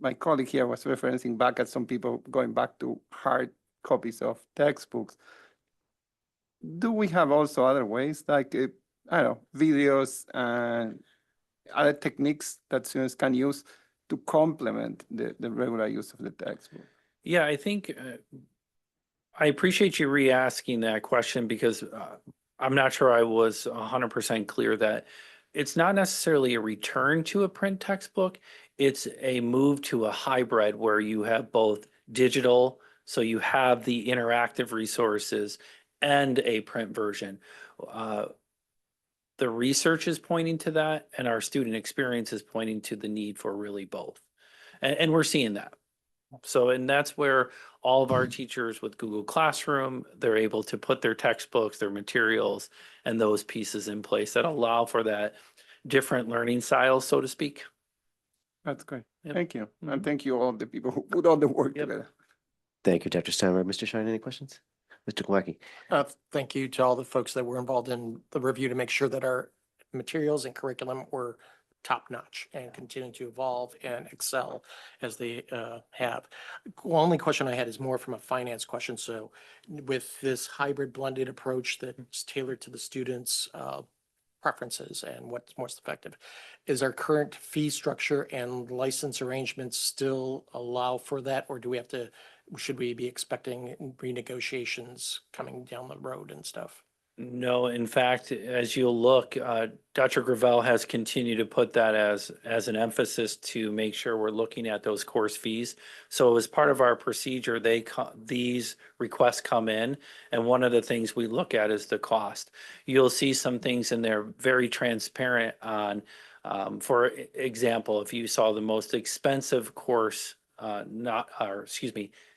Speaker 4: my colleague here was referencing back at some people going back to hard copies of textbooks. Do we have also other ways, like, videos and other techniques that students can use to complement the regular use of the textbook?
Speaker 15: Yeah, I think I appreciate you re-asking that question because I'm not sure I was 100% clear that it's not necessarily a return to a print textbook. It's a move to a hybrid where you have both digital, so you have the interactive resources, and a print version. The research is pointing to that, and our student experience is pointing to the need for really both. And we're seeing that. So, and that's where all of our teachers with Google Classroom, they're able to put their textbooks, their materials, and those pieces in place that allow for that different learning styles, so to speak.
Speaker 4: That's great.
Speaker 15: Yep.
Speaker 4: Thank you. And thank you all the people who put all the work together.
Speaker 2: Thank you, Dr. Steinberg. Mr. Shine, any questions? Mr. Kowalski?
Speaker 18: Thank you to all the folks that were involved in the review to make sure that our materials and curriculum were top-notch and continue to evolve and excel as they have. The only question I had is more from a finance question. So with this hybrid blended approach that's tailored to the students' preferences and what's most effective. Is our current fee structure and license arrangements still allow for that, or do we have to, should we be expecting renegotiations coming down the road and stuff?
Speaker 15: No, in fact, as you'll look, Dr. Gravel has continued to put that as an emphasis to make sure we're looking at those course fees. So as part of our procedure, these requests come in, and one of the things we look at is the cost. You'll see some things in there very transparent on, for example, if you saw the most expensive course,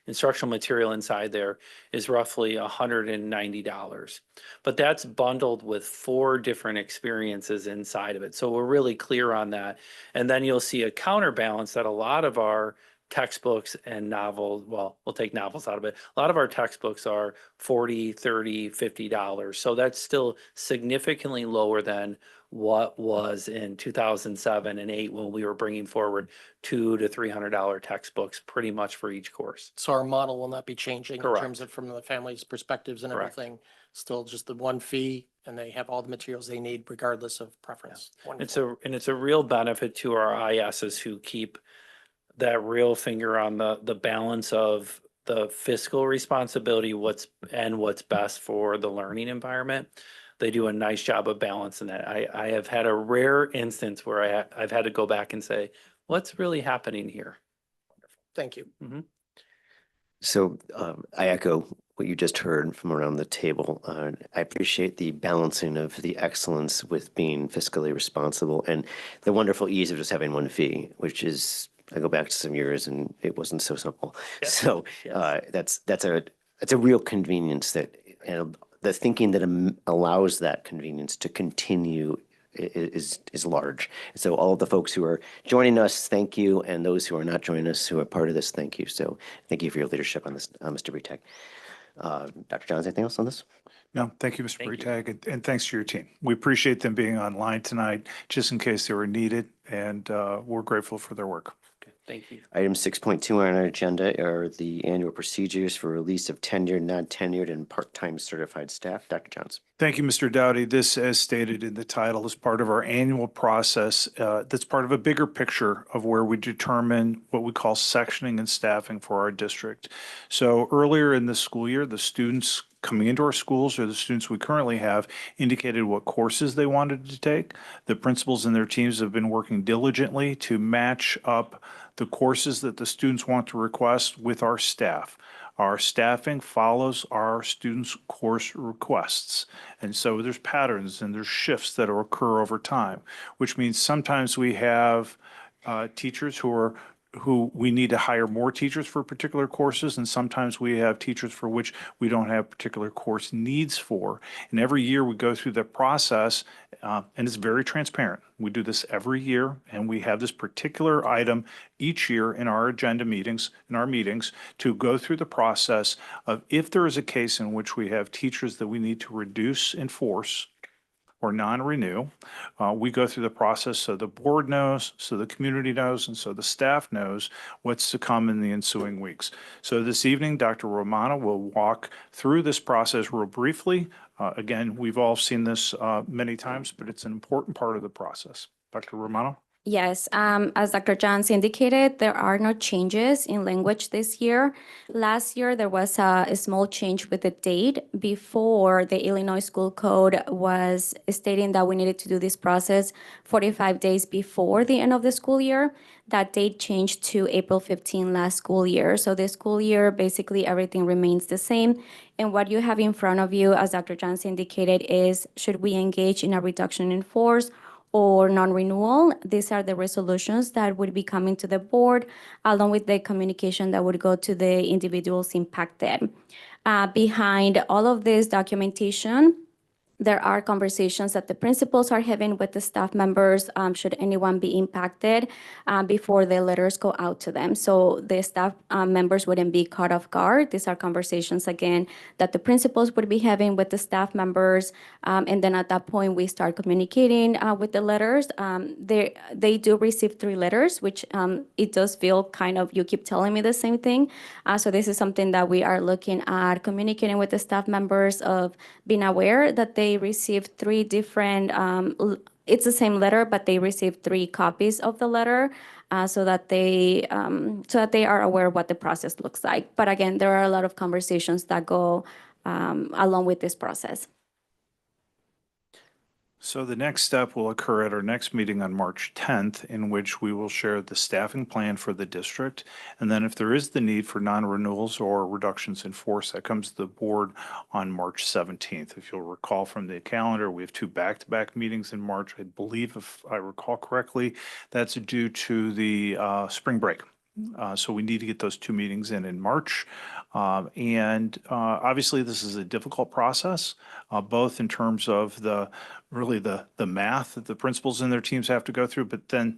Speaker 15: instructional material inside there is roughly $190. But that's bundled with 4 different experiences inside of it. So we're really clear on that. And then you'll see a counterbalance that a lot of our textbooks and novels, well, we'll take novels out of it. A lot of our textbooks are $40, $30, $50. So that's still significantly lower than what was in 2007 and 8 when we were bringing forward $200 to $300 textbooks pretty much for each course.
Speaker 18: So our model will not be changing in
Speaker 15: Correct.
Speaker 18: terms of from the family's perspectives and
Speaker 15: Correct.
Speaker 18: everything. Still just the one fee, and they have all the materials they need regardless of preference. Wonderful.
Speaker 15: It's a real benefit to our ISs who keep that real finger on the balance of the fiscal responsibility, what's best for the learning environment. They do a nice job of balancing that. I have had a rare instance where I've had to go back and say, what's really happening here?
Speaker 18: Thank you.
Speaker 15: Mm-hmm.
Speaker 2: So I echo what you just heard from around the table. I appreciate the balancing of the excellence with being fiscally responsible and the wonderful ease of just having one fee, which is, I go back to some years and it wasn't so simple.
Speaker 15: Yes.
Speaker 2: So that's a real convenience that, and the thinking that allows that convenience to continue is large. So all of the folks who are joining us, thank you. And those who are not joining us, who are part of this, thank you. So thank you for your leadership on this, Mr. Bretek. Dr. Johns, anything else on this?
Speaker 5: No, thank you, Mr. Bretek, and thanks to your team. We appreciate them being online tonight, just in case they were needed, and we're grateful for their work.
Speaker 15: Thank you.
Speaker 2: Item 6.2 on our agenda are the annual procedures for release of tenured, non-tenured, and part-time certified staff. Dr. Johns.
Speaker 5: Thank you, Mr. Dowdy. This, as stated in the title, is part of our annual process that's part of a bigger picture of where we determine what we call sectioning and staffing for our district. So earlier in the school year, the students coming into our schools, or the students we currently have, indicated what courses they wanted to take. The principals and their teams have been working diligently to match up the courses that the students want to request with our staff. Our staffing follows our students' course requests. And so there's patterns and there's shifts that will occur over time, which means sometimes we have teachers who we need to hire more teachers for particular courses, and sometimes we have teachers for which we don't have particular course needs for. And every year we go through the process, and it's very transparent. We do this every year, and we have this particular item each year in our agenda meetings, to go through the process of if there is a case in which we have teachers that we need to reduce in force or non-renew. We go through the process so the board knows, so the community knows, and so the staff knows what's to come in the ensuing weeks. So this evening, Dr. Romano will walk through this process real briefly. Again, we've all seen this many times, but it's an important part of the process. Dr. Romano?
Speaker 19: Yes, as Dr. Johns indicated, there are no changes in language this year. Last year, there was a small change with the date. Before, the Illinois School Code was stating that we needed to do this process 45 days before the end of the school year. That date changed to April 15 last school year. So this school year, basically everything remains the same. And what you have in front of you, as Dr. Johns indicated, is should we engage in a reduction in force or non-renewal? These are the resolutions that would be coming to the board, along with the communication that would go to the individuals impacted. Behind all of this documentation, there are conversations that the principals are having with the staff members, should anyone be impacted, before the letters go out to them. So the staff members wouldn't be caught off guard. These are conversations, again, that the principals would be having with the staff members. And then at that point, we start communicating with the letters. They do receive 3 letters, which it does feel kind of, you keep telling me the same thing. So this is something that we are looking at communicating with the staff members, of being aware that they they received three different, it's the same letter, but they received three copies of the letter so that they are aware what the process looks like. But again, there are a lot of conversations that go along with this process.
Speaker 5: So the next step will occur at our next meeting on March 10th, in which we will share the staffing plan for the district. And then if there is the need for non-renewals or reductions in force, that comes to the board on March 17th. If you'll recall from the calendar, we have two back-to-back meetings in March. I believe, if I recall correctly, that's due to the spring break. So we need to get those two meetings in March. Obviously, this is a difficult process, both in terms of the math that the principals and their teams have to go through, but then,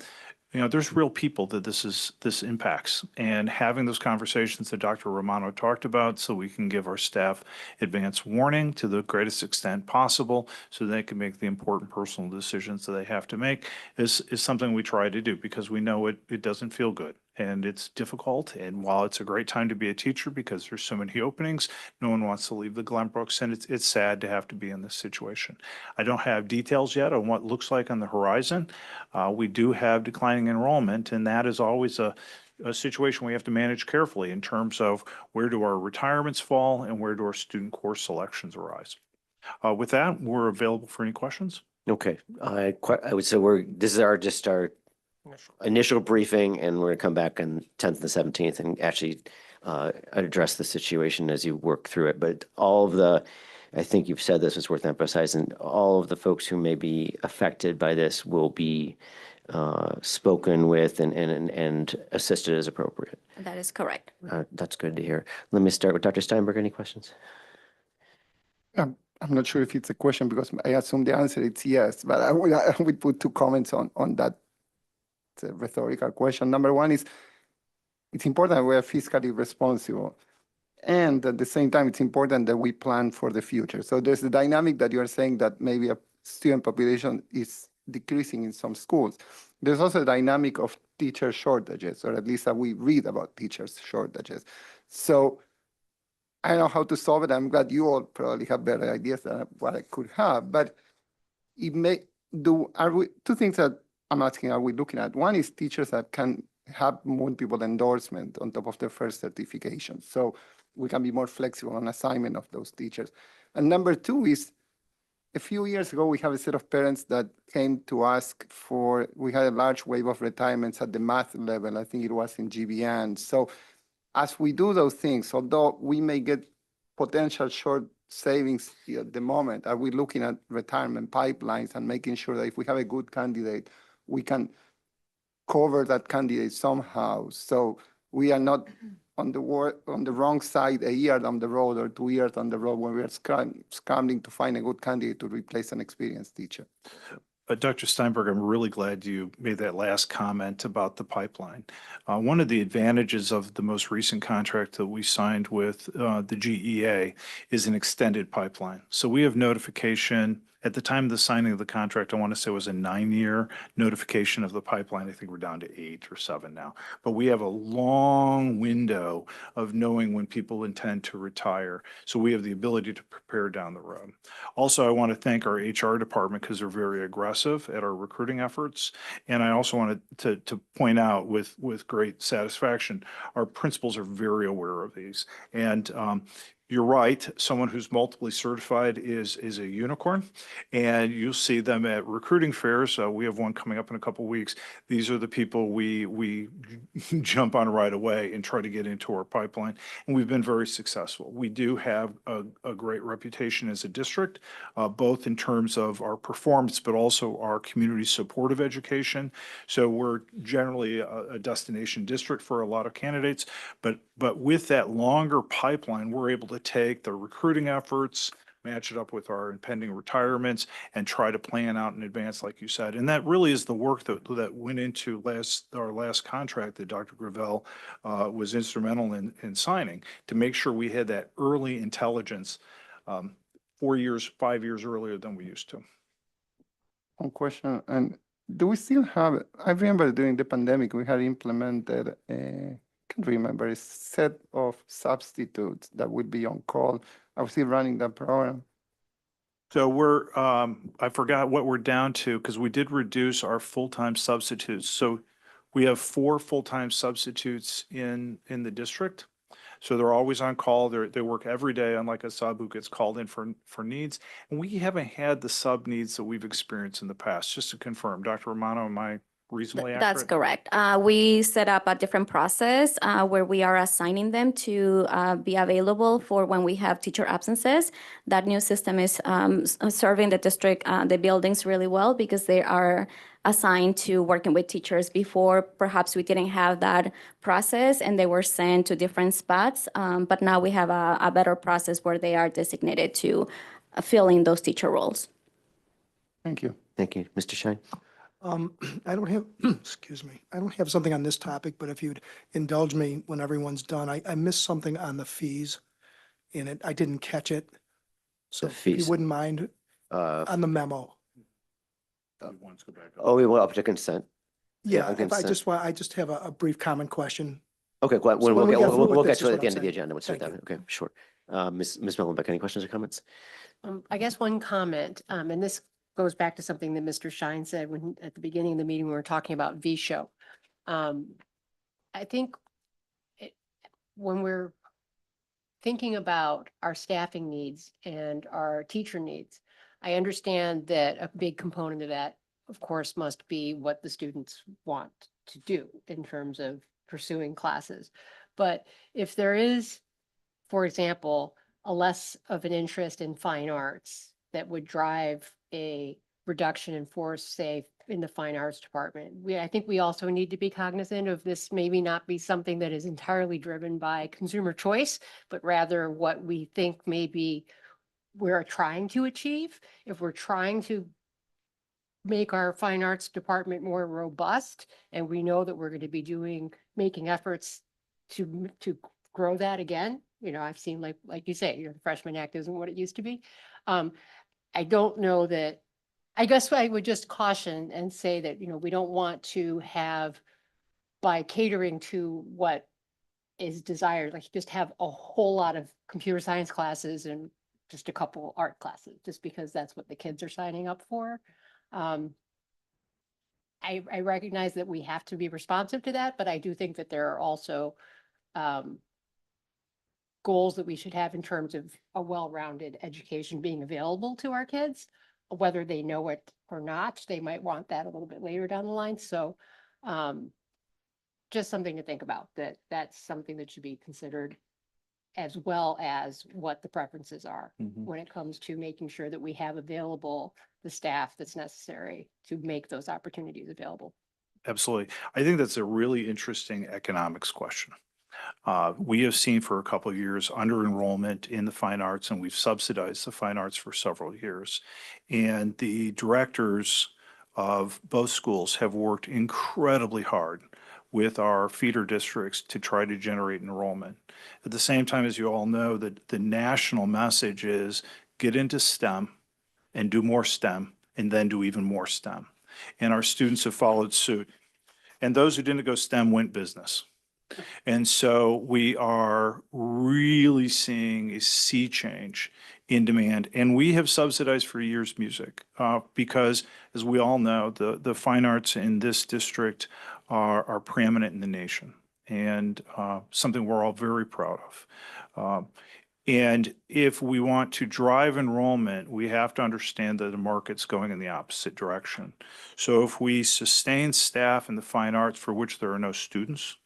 Speaker 5: there's real people that this impacts, and having those conversations that Dr. Romano talked about, so we can give our staff advance warning to the greatest extent possible, so they can make the important personal decisions that they have to make, is something we try to do, because we know it doesn't feel good. And it's difficult. And while it's a great time to be a teacher because there's so many openings, no one wants to leave the Glenbrooks, and it's sad to have to be in this situation. I don't have details yet on what it looks like on the horizon. We do have declining enrollment, and that is always a situation we have to manage carefully in terms of where do our retirements fall and where do our student course selections arise. With that, we're available for any questions.
Speaker 2: Okay, I would say this is just our initial briefing, and we're going to come back on 10th and 17th and actually address the situation as you work through it. But I think you've said this, it's worth emphasizing, all of the folks who may be affected by this will be spoken with and assisted as appropriate.
Speaker 19: That is correct.
Speaker 2: That's good to hear. Let me start with Dr. Steinberg. Any questions?
Speaker 4: I'm not sure if it's a question because I assume the answer is yes, but I would put two comments on that. It's a rhetorical question. Number one is, it's important that we are fiscally responsible. And at the same time, it's important that we plan for the future. So there's the dynamic that you are saying that maybe a student population is decreasing in some schools. There's also a dynamic of teacher shortages, or at least that we read about teachers shortages. So I don't know how to solve it. I'm glad you all probably have better ideas than what I could have, but two things that I'm asking, are we looking at? One is teachers that can have multiple endorsement on top of their first certification. So we can be more flexible on assignment of those teachers. And number two is, a few years ago, we have a set of parents that came to ask we had a large wave of retirements at the math level. I think it was in GBN. So as we do those things, although we may get potential short savings at the moment, are we looking at retirement pipelines and making sure that if we have a good candidate, we can cover that candidate somehow, so we are not on the wrong side a year down the road or 2 years down the road when we are scrambling to find a good candidate to replace an experienced teacher.
Speaker 5: Dr. Steinberg, I'm really glad you made that last comment about the pipeline. One of the advantages of the most recent contract that we signed with the GEA is an extended pipeline. So we have notification. At the time of the signing of the contract, I want to say it was a 9-year notification of the pipeline. I think we're down to 8 or 7 now. But we have a long window of knowing when people intend to retire. So we have the ability to prepare down the road. Also, I want to thank our HR department because they're very aggressive at our recruiting efforts. And I also wanted to point out with great satisfaction, our principals are very aware of these. And you're right, someone who's multiply certified is a unicorn, and you'll see them at recruiting fairs. We have one coming up in a couple of weeks. These are the people we jump on right away and try to get into our pipeline, and we've been very successful. We do have a great reputation as a district, both in terms of our performance, but also our community supportive education. So we're generally a destination district for a lot of candidates, but with that longer pipeline, we're able to take the recruiting efforts, match it up with our impending retirements, and try to plan out in advance, like you said. And that really is the work that went into our last contract that Dr. Gravel was instrumental in signing, to make sure we had that early intelligence 4 years, 5 years earlier than we used to.
Speaker 4: One question, and do we still have, I remember during the pandemic, we had implemented can't remember, a set of substitutes that would be on call. I was still running that program.
Speaker 5: So we're, I forgot what we're down to because we did reduce our full-time substitutes. So we have 4 full-time substitutes in the district. So they're always on call. They work every day, unlike a sub who gets called in for needs. And we haven't had the sub needs that we've experienced in the past, just to confirm. Dr. Romano, am I reasonably accurate?
Speaker 19: That's correct. We set up a different process where we are assigning them to be available for when we have teacher absences. That new system is serving the district, the buildings really well because they are assigned to working with teachers. Before, perhaps we didn't have that process and they were sent to different spots. But now we have a better process where they are designated to fill in those teacher roles.
Speaker 4: Thank you.
Speaker 2: Thank you. Mr. Shine?
Speaker 10: I don't have, excuse me, I don't have something on this topic, but if you'd indulge me when everyone's done, I missed something on the fees in it. I didn't catch it. So
Speaker 2: The
Speaker 10: if you
Speaker 2: fees.
Speaker 10: wouldn't mind on the memo.
Speaker 2: Oh, we will up to consent.
Speaker 10: Yeah,
Speaker 2: on
Speaker 10: if I
Speaker 2: consent.
Speaker 10: just have a brief comment question.
Speaker 2: Okay, well,
Speaker 10: So
Speaker 2: we'll
Speaker 10: when we
Speaker 2: get,
Speaker 10: get
Speaker 2: we'll
Speaker 10: through with
Speaker 2: we'll get
Speaker 10: this
Speaker 2: to
Speaker 10: is
Speaker 2: it at
Speaker 10: what
Speaker 2: the
Speaker 10: I'm
Speaker 2: end of the
Speaker 10: saying.
Speaker 2: agenda. We'll start
Speaker 10: Thank
Speaker 2: that. Okay, sure. Ms. Millenbeck, any questions or comments?
Speaker 16: I guess one comment, and this goes back to something that Mr. Shine said when, at the beginning of the meeting, we were talking about V-Show. I think when we're thinking about our staffing needs and our teacher needs, I understand that a big component of that, of course, must be what the students want to do in terms of pursuing classes. But if there is, for example, a less of an interest in fine arts that would drive a reduction in force, say, in the fine arts department. I think we also need to be cognizant of this maybe not be something that is entirely driven by consumer choice, but rather what we think maybe we're trying to achieve. If we're trying to make our fine arts department more robust, and we know that we're going to be making efforts to grow that again. You know, I've seen like you say, the freshman act isn't what it used to be. I don't know that, I guess I would just caution and say that, we don't want to have, by catering to what is desired, like just have a whole lot of computer science classes and just a couple art classes, just because that's what the kids are signing up for. I recognize that we have to be responsive to that, but I do think that there are also goals that we should have in terms of a well-rounded education being available to our kids, whether they know it or not. They might want that a little bit later down the line. So just something to think about, that's something that should be considered, as well as what the preferences are when it comes to making sure that we have available the staff that's necessary to make those opportunities available.
Speaker 5: Absolutely. I think that's a really interesting economics question. We have seen for a couple of years under enrollment in the fine arts, and we've subsidized the fine arts for several years. And the directors of both schools have worked incredibly hard with our feeder districts to try to generate enrollment. At the same time, as you all know, that the national message is get into STEM and do more STEM and then do even more STEM. And our students have followed suit. And those who didn't go STEM went business. And so we are really seeing a sea change in demand. And we have subsidized for years music because, as we all know, the fine arts in this district are preeminent in the nation, and something we're all very proud of. And if we want to drive enrollment, we have to understand that the market's going in the opposite direction. So if we sustain staff in the fine arts for which there are no students,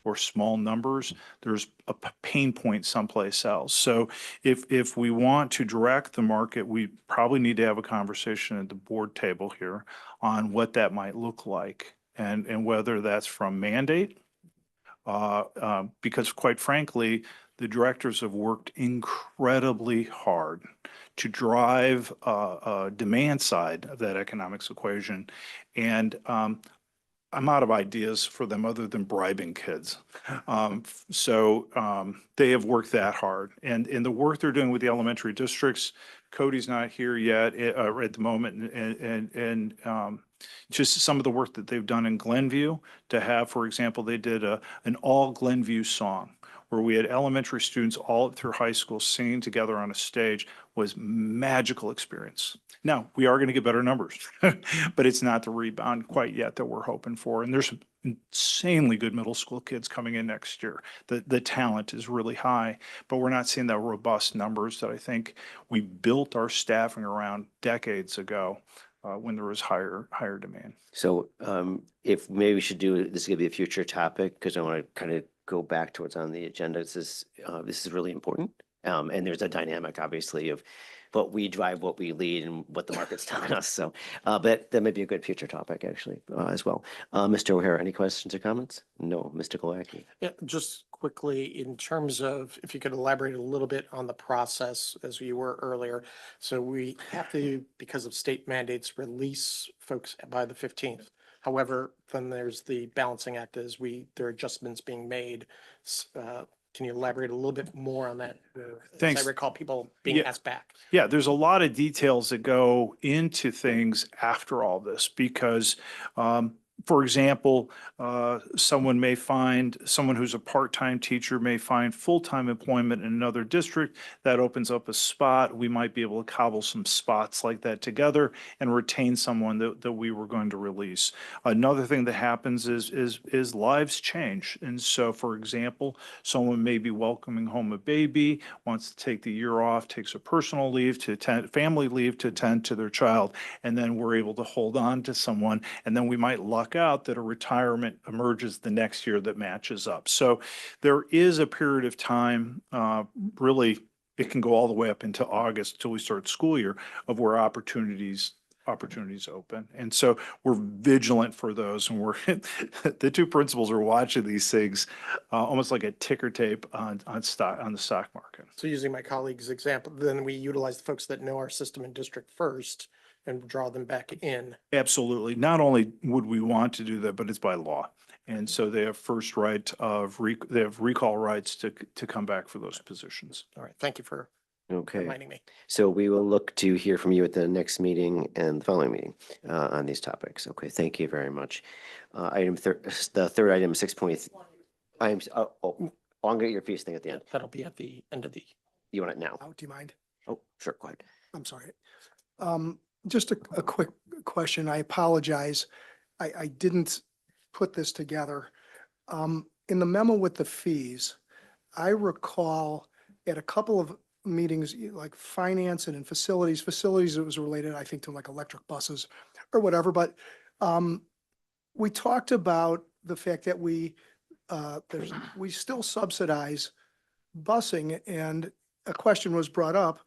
Speaker 5: or small numbers, there's a pain point someplace else. So if we want to direct the market, we probably need to have a conversation at the board table here on what that might look like, and whether that's from mandate, because quite frankly, the directors have worked incredibly hard to drive demand side of that economics equation. And I'm out of ideas for them other than bribing kids. So they have worked that hard. And in the work they're doing with the elementary districts, Cody's not here yet at the moment. And just some of the work that they've done in Glenview to have, for example, they did an all Glenview song, where we had elementary students all through high school singing together on a stage was magical experience. Now, we are going to get better numbers, but it's not the rebound quite yet that we're hoping for. And there's insanely good middle school kids coming in next year. The talent is really high, but we're not seeing the robust numbers that I think we built our staffing around decades ago when there was higher demand.
Speaker 2: So if maybe we should do, this is going to be a future topic because I want to kind of go back to what's on the agenda. This is really important. And there's a dynamic, obviously, of what we drive, what we lead, and what the market's telling us. So, but that may be a good future topic, actually, as well. Mr. O'Hara, any questions or comments? No, Mr. Glowacki.
Speaker 18: Yeah, just quickly, in terms of, if you could elaborate a little bit on the process as you were earlier. So we have to, because of state mandates, release folks by the 15th. However, then there's the balancing act as there are adjustments being made. Can you elaborate a little bit more on that?
Speaker 5: Thanks.
Speaker 18: As I recall people being
Speaker 5: Yeah.
Speaker 18: asked back.
Speaker 5: Yeah, there's a lot of details that go into things after all this because, for example, someone who's a part-time teacher may find full-time employment in another district. That opens up a spot. We might be able to cobble some spots like that together and retain someone that we were going to release. Another thing that happens is lives change. And so, for example, someone may be welcoming home a baby, wants to take the year off, takes a personal leave family leave to attend to their child, and then we're able to hold on to someone, and then we might luck out that a retirement emerges the next year that matches up. So there is a period of time, really, it can go all the way up into August till we start school year of where opportunities open. And so we're vigilant for those, and the two principals are watching these things almost like a ticker tape on the stock market.
Speaker 18: So using my colleague's example, then we utilize the folks that know our system and district first and draw them back in.
Speaker 5: Absolutely. Not only would we want to do that, but it's by law. And so they have first right of, they have recall rights to come back for those positions.
Speaker 18: All right, thank you for
Speaker 2: Okay.
Speaker 18: reminding me.
Speaker 2: So we will look to hear from you at the next meeting and the following meeting on these topics. Okay, thank you very much. The third item, 6. I'm gonna get your fees thing at the end.
Speaker 18: That'll be at the end of the.
Speaker 2: You want it now?
Speaker 10: Oh, do you mind?
Speaker 2: Oh, sure, go ahead.
Speaker 10: I'm sorry. Just a quick question. I apologize. I didn't put this together. In the memo with the fees, I recall at a couple of meetings, like finance and in facilities, it was related, I think, to like electric buses or whatever, but we talked about the fact that we still subsidize busing, and a question was brought up,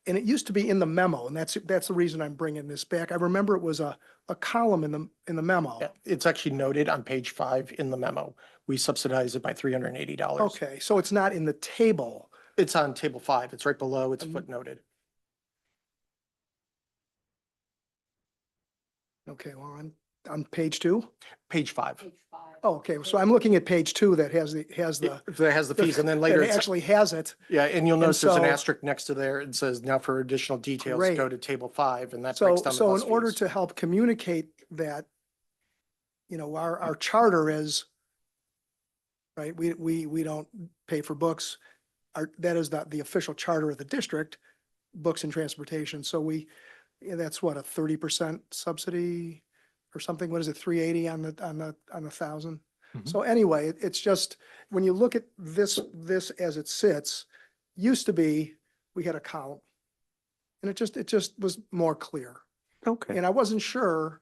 Speaker 10: and it used to be in the memo, and that's the reason I'm bringing this back. I remember it was a column in the memo.
Speaker 18: Yeah, it's actually noted on page 5 in the memo. We subsidize it by $380.
Speaker 10: Okay, so it's not in the table.
Speaker 18: It's on table 5. It's right below. It's footnoted.
Speaker 10: Okay, well, on page 2?
Speaker 18: Page 5.
Speaker 10: Oh, okay, so I'm looking at page 2 that has the.
Speaker 18: That has the fees, and then later.
Speaker 10: It actually has it.
Speaker 18: Yeah, and you'll notice there's an
Speaker 10: so-
Speaker 18: asterisk next to there. It says now for additional details,
Speaker 10: Great.
Speaker 18: go to table 5, and that
Speaker 10: So,
Speaker 18: breaks down the
Speaker 10: so in
Speaker 18: bus
Speaker 10: order
Speaker 18: fees.
Speaker 10: to help communicate that, our charter is, right, we don't pay for books. That is the official charter of the district, books and transportation. So that's what, a 30% subsidy or something? What is it, 380 on the 1,000? So anyway, it's just, when you look at this as it sits, used to be, we had a column. And it just was more clear.
Speaker 2: Okay.
Speaker 10: And I wasn't sure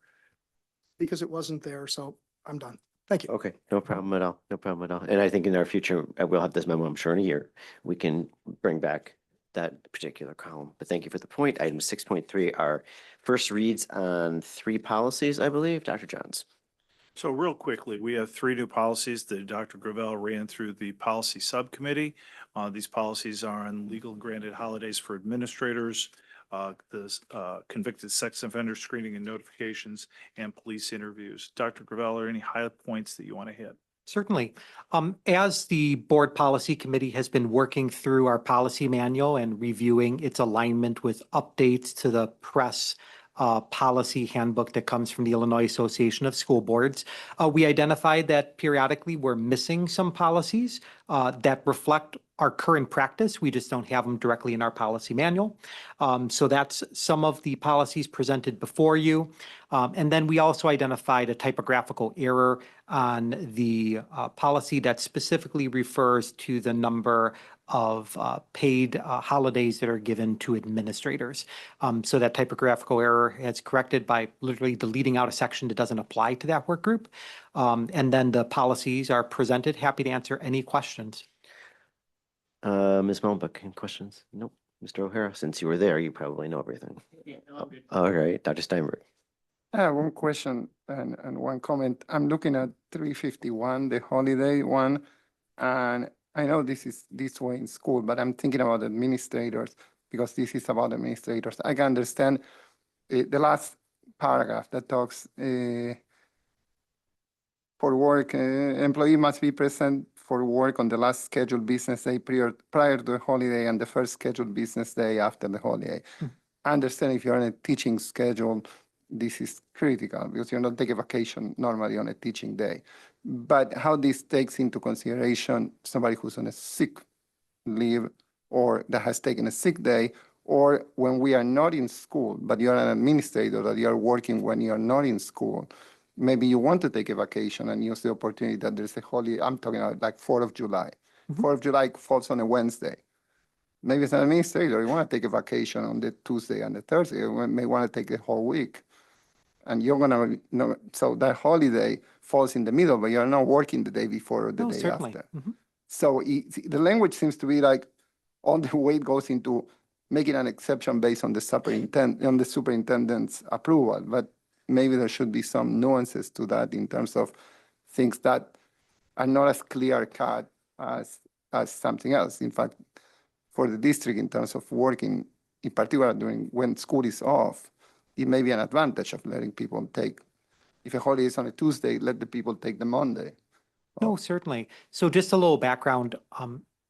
Speaker 10: because it wasn't there, so I'm done. Thank you.
Speaker 2: Okay, no problem at all. No problem at all. And I think in our future, we'll have this memo, I'm sure in a year, we can bring back that particular column. But thank you for the point. Item 6.3 are first reads on 3 policies, I believe. Dr. Johns.
Speaker 5: So real quickly, we have 3 new policies that Dr. Gravel ran through the policy subcommittee. These policies are on legal and granted holidays for administrators, the convicted sex offender screening and notifications, and police interviews. Dr. Gravel, are any high points that you want to hit?
Speaker 1: Certainly. As the Board Policy Committee has been working through our policy manual and reviewing its alignment with updates to the press policy handbook that comes from the Illinois Association of School Boards, we identified that periodically we're missing some policies. that reflect our current practice. We just don't have them directly in our policy manual. So that's some of the policies presented before you. And then we also identified a typographical error on the policy that specifically refers to the number of paid holidays that are given to administrators. So that typographical error is corrected by literally deleting out a section that doesn't apply to that work group. And then the policies are presented. Happy to answer any questions.
Speaker 2: Ms. Malmbach, any questions? Nope. Mr. O'Hara, since you were there, you probably know everything. All right, Dr. Steinberg.
Speaker 4: I have one question and one comment. I'm looking at 351, the holiday one, and I know this is this way in school, but I'm thinking about administrators because this is about administrators. I can understand the last paragraph that talks for work, employee must be present for work on the last scheduled business day prior to the holiday and the first scheduled business day after the holiday. I understand if you're on a teaching schedule, this is critical because you're not taking vacation normally on a teaching day. But how this takes into consideration somebody who's on a sick leave or that has taken a sick day, or when we are not in school, but you're an administrator that you're working when you're not in school, maybe you want to take a vacation and use the opportunity that there's a holiday. I'm talking about like 4th of July. 4th of July falls on a Wednesday. Maybe as an administrator, you want to take a vacation on the Tuesday and the Thursday. You may want to take the whole week. And you're going to know, so that holiday falls in the middle, but you're not working the day before or the day
Speaker 1: certainly.
Speaker 4: after. So the language seems to be like all the weight goes into making an exception based on the superintendent's approval. But maybe there should be some nuances to that in terms of things that are not as clear cut as something else. In fact, for the district in terms of working, in particular during when school is off, it may be an advantage of letting people take, if a holiday is on a Tuesday, let the people take the Monday.
Speaker 1: No, certainly. So just a little background.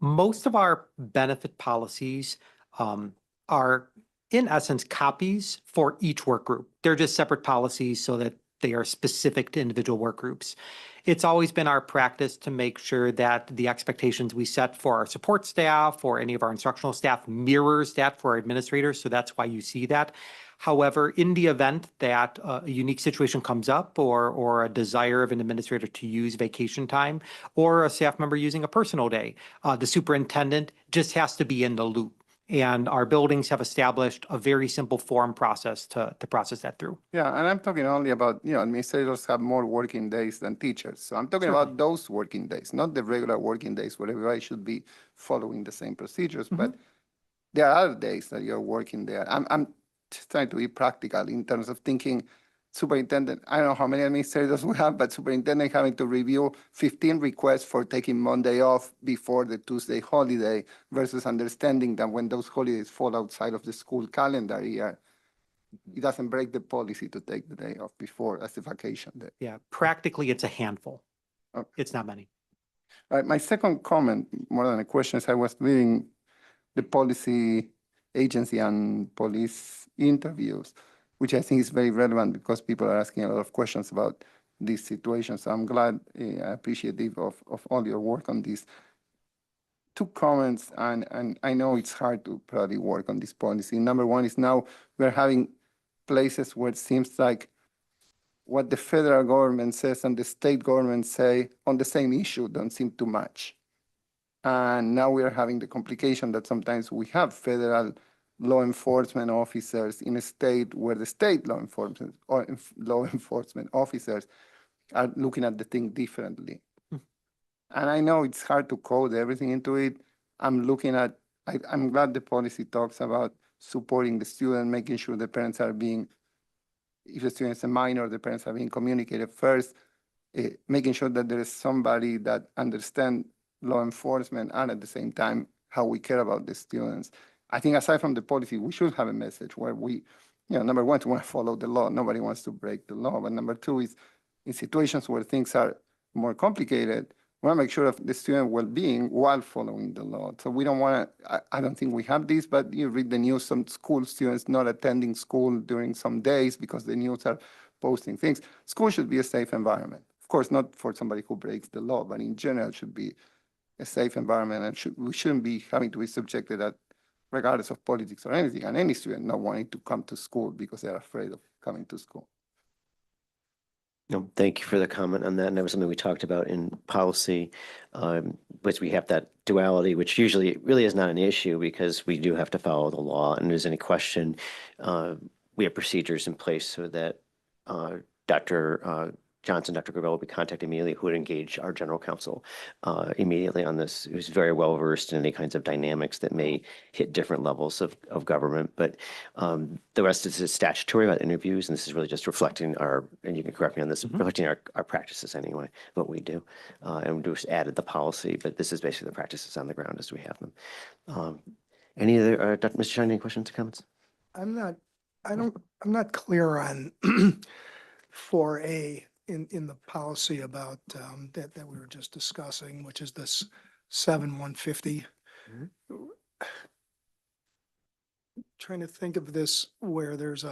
Speaker 1: Most of our benefit policies are in essence copies for each work group. They're just separate policies so that they are specific to individual work groups. It's always been our practice to make sure that the expectations we set for our support staff or any of our instructional staff mirrors that for our administrators. So that's why you see that. However, in the event that a unique situation comes up or a desire of an administrator to use vacation time or a staff member using a personal day, the superintendent just has to be in the loop. And our buildings have established a very simple form process to process that through.
Speaker 4: Yeah, and I'm talking only about, administrators have more working days than teachers. So I'm talking about those working days, not the regular working days where everybody should be following the same procedures. But there are other days that you're working there. I'm just trying to be practical in terms of thinking superintendent, I don't know how many administrators we have, but superintendent having to review 15 requests for taking Monday off before the Tuesday holiday versus understanding that when those holidays fall outside of the school calendar year, it doesn't break the policy to take the day off before as a vacation day.
Speaker 1: Yeah, practically it's a handful.
Speaker 4: Okay.
Speaker 1: It's not many.
Speaker 4: All right, my second comment, more than a question, is I was reading the policy agency and police interviews, which I think is very relevant because people are asking a lot of questions about this situation. So I'm glad, appreciative of all your work on this. Two comments, and I know it's hard to probably work on this policy. Number one is now we're having places where it seems like what the federal government says and the state government say on the same issue don't seem to match. And now we are having the complication that sometimes we have federal law enforcement officers in a state where the state law enforcement officers are looking at the thing differently. And I know it's hard to code everything into it. I'm glad the policy talks about supporting the student, making sure the parents are being, if the student is a minor, the parents are being communicated first, making sure that there is somebody that understands law enforcement and at the same time how we care about the students. I think aside from the policy, we should have a message where we, number one, we want to follow the law. Nobody wants to break the law. But number two is in situations where things are more complicated, we want to make sure of the student well-being while following the law. So we don't want to, I don't think we have this, but you read the news, some school students not attending school during some days because the news are posting things. School should be a safe environment. Of course, not for somebody who breaks the law, but in general, it should be a safe environment, and we shouldn't be having to be subjected that regardless of politics or anything, and any student not wanting to come to school because they're afraid of coming to school.
Speaker 2: No, thank you for the comment on that. And that was something we talked about in policy, which we have that duality, which usually really is not an issue because we do have to follow the law. And if there's any question, we have procedures in place so that Dr. Johnson, Dr. Gravel will be contacted immediately, who would engage our general counsel immediately on this, who's very well versed in any kinds of dynamics that may hit different levels of government. But the rest is statutory about interviews, and this is really just reflecting our, and you can correct me on this, reflecting our practices anyway, what we do. And we just added the policy, but this is basically the practices on the ground as we have them. Any other, Mr. Shine, any questions or comments?
Speaker 10: I'm not clear on 4A in the policy about that we were just discussing, which is this 7150. Trying to think of this where there's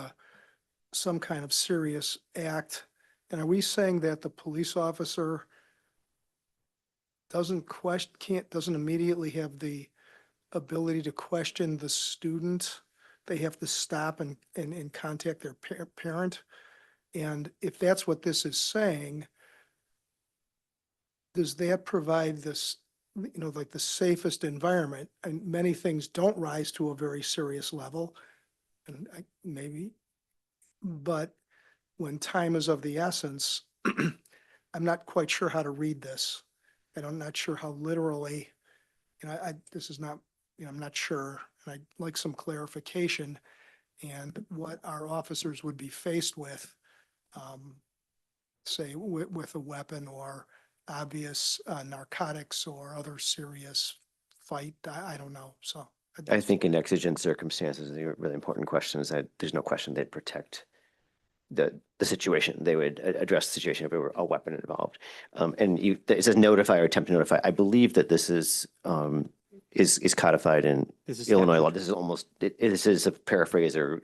Speaker 10: some kind of serious act. And are we saying that the police officer doesn't immediately have the ability to question the student? They have to stop and contact their parent. And if that's what this is saying, does that provide this, like the safest environment? And many things don't rise to a very serious level, and maybe, but when time is of the essence, I'm not quite sure how to read this. And I'm not sure how literally, this is not, I'm not sure, and I'd like some clarification and what our officers would be faced with, say with a weapon or obvious narcotics or other serious fight. I don't know. So
Speaker 2: I think in exigent circumstances, the really important question is that there's no question they'd protect the situation. They would address the situation if there were a weapon involved. And it says notify or attempt to notify. I believe that this is codified in Illinois law. This is almost, this is a paraphrase or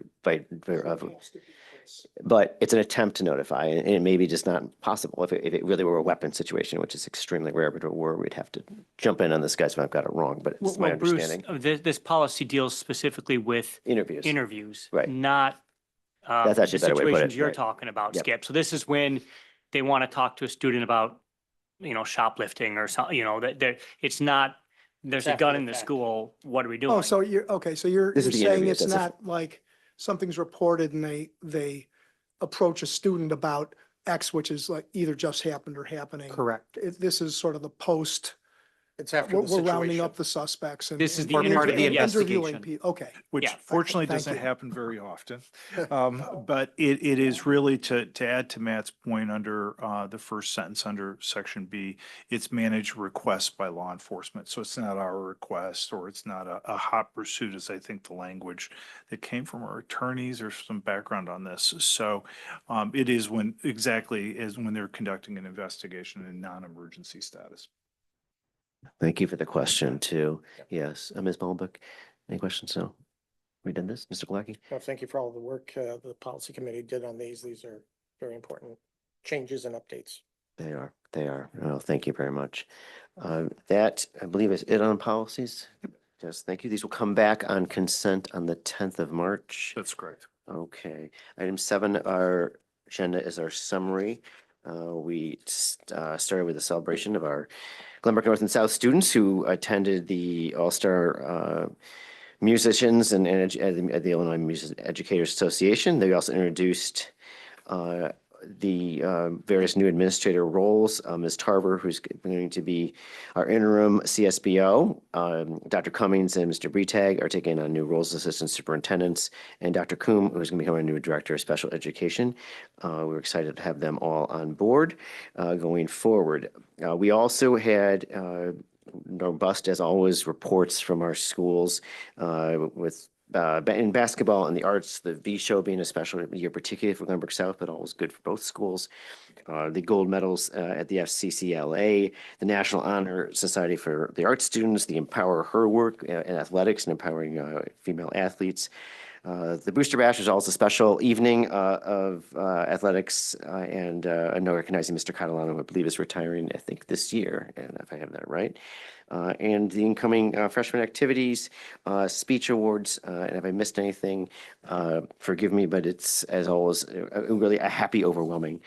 Speaker 2: but it's an attempt to notify, and it may be just not possible. If it really were a weapon situation, which is extremely rare, but if it were, we'd have to jump in on this guy's if I've got it wrong, but it's my understanding.
Speaker 17: Bruce, this policy deals specifically with
Speaker 2: interviews,
Speaker 17: right? Not
Speaker 2: that's actually
Speaker 17: the
Speaker 2: a better way to put
Speaker 17: situations
Speaker 2: it,
Speaker 17: you're
Speaker 2: right.
Speaker 17: talking about,
Speaker 2: Yep.
Speaker 17: Skip. So this is when they want to talk to a student about, shoplifting or something, that it's not, there's a gun in the school, what are we doing?
Speaker 10: Oh, so you're, okay, so you're
Speaker 2: This is the
Speaker 10: saying
Speaker 2: interview,
Speaker 10: it's
Speaker 2: that's
Speaker 10: not like something's reported and they approach a student about X, which is like either just happened or happening.
Speaker 1: Correct.
Speaker 10: This is sort of the post,
Speaker 18: It's after the
Speaker 10: we're rounding
Speaker 18: situation.
Speaker 10: up the suspects and.
Speaker 17: This is
Speaker 10: and
Speaker 17: the
Speaker 1: part of the
Speaker 10: interviewing
Speaker 1: investigation.
Speaker 10: Okay.
Speaker 5: Which
Speaker 17: Yeah.
Speaker 5: fortunately
Speaker 10: Thank
Speaker 5: doesn't
Speaker 10: you.
Speaker 5: happen very often. But it is really to add to Matt's point under the first sentence under section B, it's managed requests by law enforcement. So it's not our request or it's not a hot pursuit, as I think the language that came from our attorneys or some background on this. So it is when they're conducting an investigation in non-emergency status.
Speaker 2: Thank you for the question too. Yes, Ms. Bollenbuck, any questions? No? We done this, Mr. Glacki?
Speaker 18: Well, thank you for all the work the policy committee did on these. These are very important changes and updates.
Speaker 2: They are. Oh, thank you very much. That, I believe, is it on policies. Yes, thank you. These will come back on consent on the 10th of March.
Speaker 5: That's correct.
Speaker 2: Okay. Item 7, our agenda is our summary. We started with a celebration of our Glenbrook North and South students who attended the All-Star Musicians and at the Illinois Music Educators Association. They also introduced the various new administrator roles. Ms. Tarver, who's going to be our interim CSBO. Dr. Cummings and Mr. Bretag are taking on new roles as assistant superintendents, and Dr. Coombe, who's going to become our new director of special education. We're excited to have them all on board going forward. We also had robust, as always, reports from our schools with in basketball and the arts, the V show being a special year, particularly for Glenbrook South, but always good for both schools. The gold medals at the FCCLA, the National Honor Society for the Art Students, the Empower Her work in athletics and empowering female athletes. The Booster Bash is also a special evening of athletics and I know recognizing Mr. Catalano, who I believe is retiring, I think, this year, and if I have that right. And the incoming freshman activities, speech awards, and if I missed anything, forgive me, but it's, as always, really a happy overwhelming.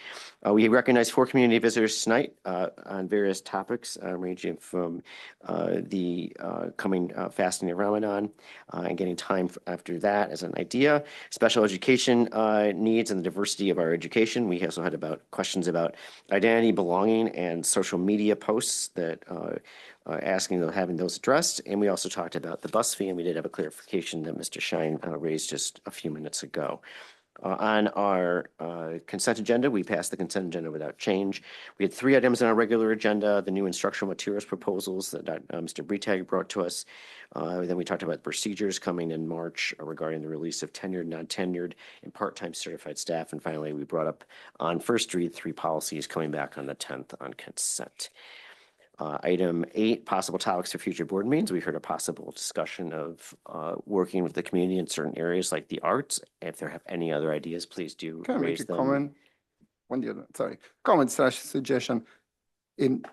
Speaker 2: We recognize 4 community visitors tonight on various topics, ranging from the coming fasting of Ramadan and getting time after that as an idea, special education needs and the diversity of our education. We also had about questions about identity, belonging, and social media posts that asking having those addressed. And we also talked about the bus fee, and we did have a clarification that Mr. Shine raised just a few minutes ago. On our consent agenda, we passed the consent agenda without change. We had 3 items on our regular agenda, the new instructional materials proposals that Mr. Bretag brought to us. Then we talked about procedures coming in March regarding the release of tenured, non-tenured, and part-time certified staff. And finally, we brought up on first read 3 policies coming back on the 10th on consent. Item 8, possible topics for future board meetings. We heard a possible discussion of working with the community in certain areas like the arts. If there have any other ideas, please do
Speaker 4: Can I make
Speaker 2: raise
Speaker 4: a
Speaker 2: them.
Speaker 4: comment? Comment/suggestion. In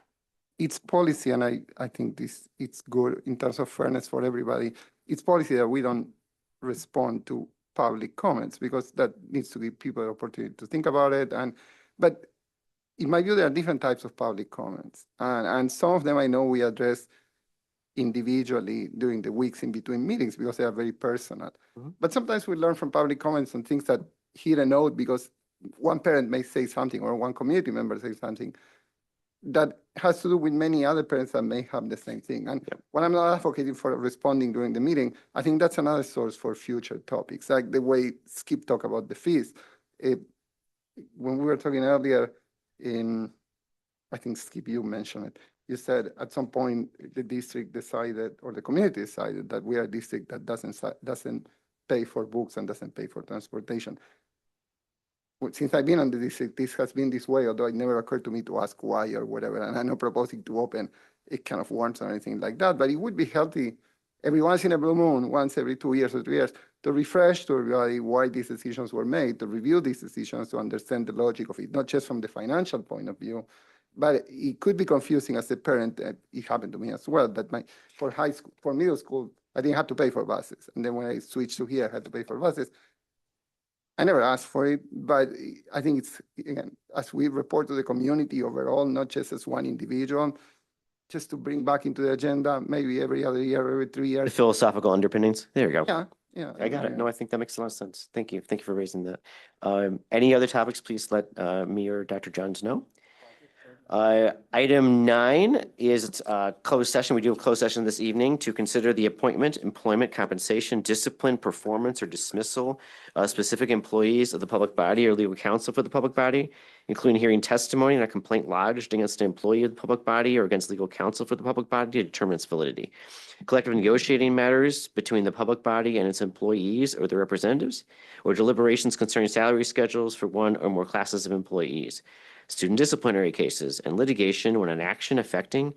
Speaker 4: its policy, and I think it's good in terms of fairness for everybody. It's policy that we don't respond to public comments because that needs to give people the opportunity to think about it. But in my view, there are different types of public comments, and some of them I know we address individually during the weeks in between meetings because they are very personal. But sometimes we learn from public comments on things that hit a note because one parent may say something or one community member say something that has to do with many other parents that may have the same thing. And when I'm not advocating for responding during the meeting, I think that's another source for future topics, like the way Skip talked about the fees. When we were talking earlier, I think Skip, you mentioned it. You said at some point the district decided, or the community decided, that we are a district that doesn't pay for books and doesn't pay for transportation. Since I've been on the district, this has been this way, although it never occurred to me to ask why or whatever. And I'm not proposing to open a kind of warrants or anything like that, but it would be healthy every once in a blue moon, once every 2 years or 3 years, to refresh to everybody why these decisions were made, to review these decisions, to understand the logic of it, not just from the financial point of view, but it could be confusing as a parent. It happened to me as well, that for high school, for middle school, I didn't have to pay for buses. And then when I switched to here, I had to pay for buses. I never asked for it, but I think it's, again, as we report to the community overall, not just as one individual, just to bring back into the agenda, maybe every other year, every 3
Speaker 2: The
Speaker 4: years.
Speaker 2: philosophical underpinnings. There you go.
Speaker 4: Yeah.
Speaker 2: I got it. No, I think that makes a lot of sense. Thank you. Thank you for raising that. Any other topics, please let me or Dr. Johns know. Item 9 is closed session. We do have closed session this evening to consider the appointment, employment, compensation, discipline, performance, or dismissal of specific employees of the public body or legal counsel for the public body, including hearing testimony and a complaint lodged against an employee of the public body or against legal counsel for the public body to determine its validity. Collective negotiating matters between the public body and its employees or their representatives, or deliberations concerning salary schedules for one or more classes of employees. Student disciplinary cases and litigation when an action affecting,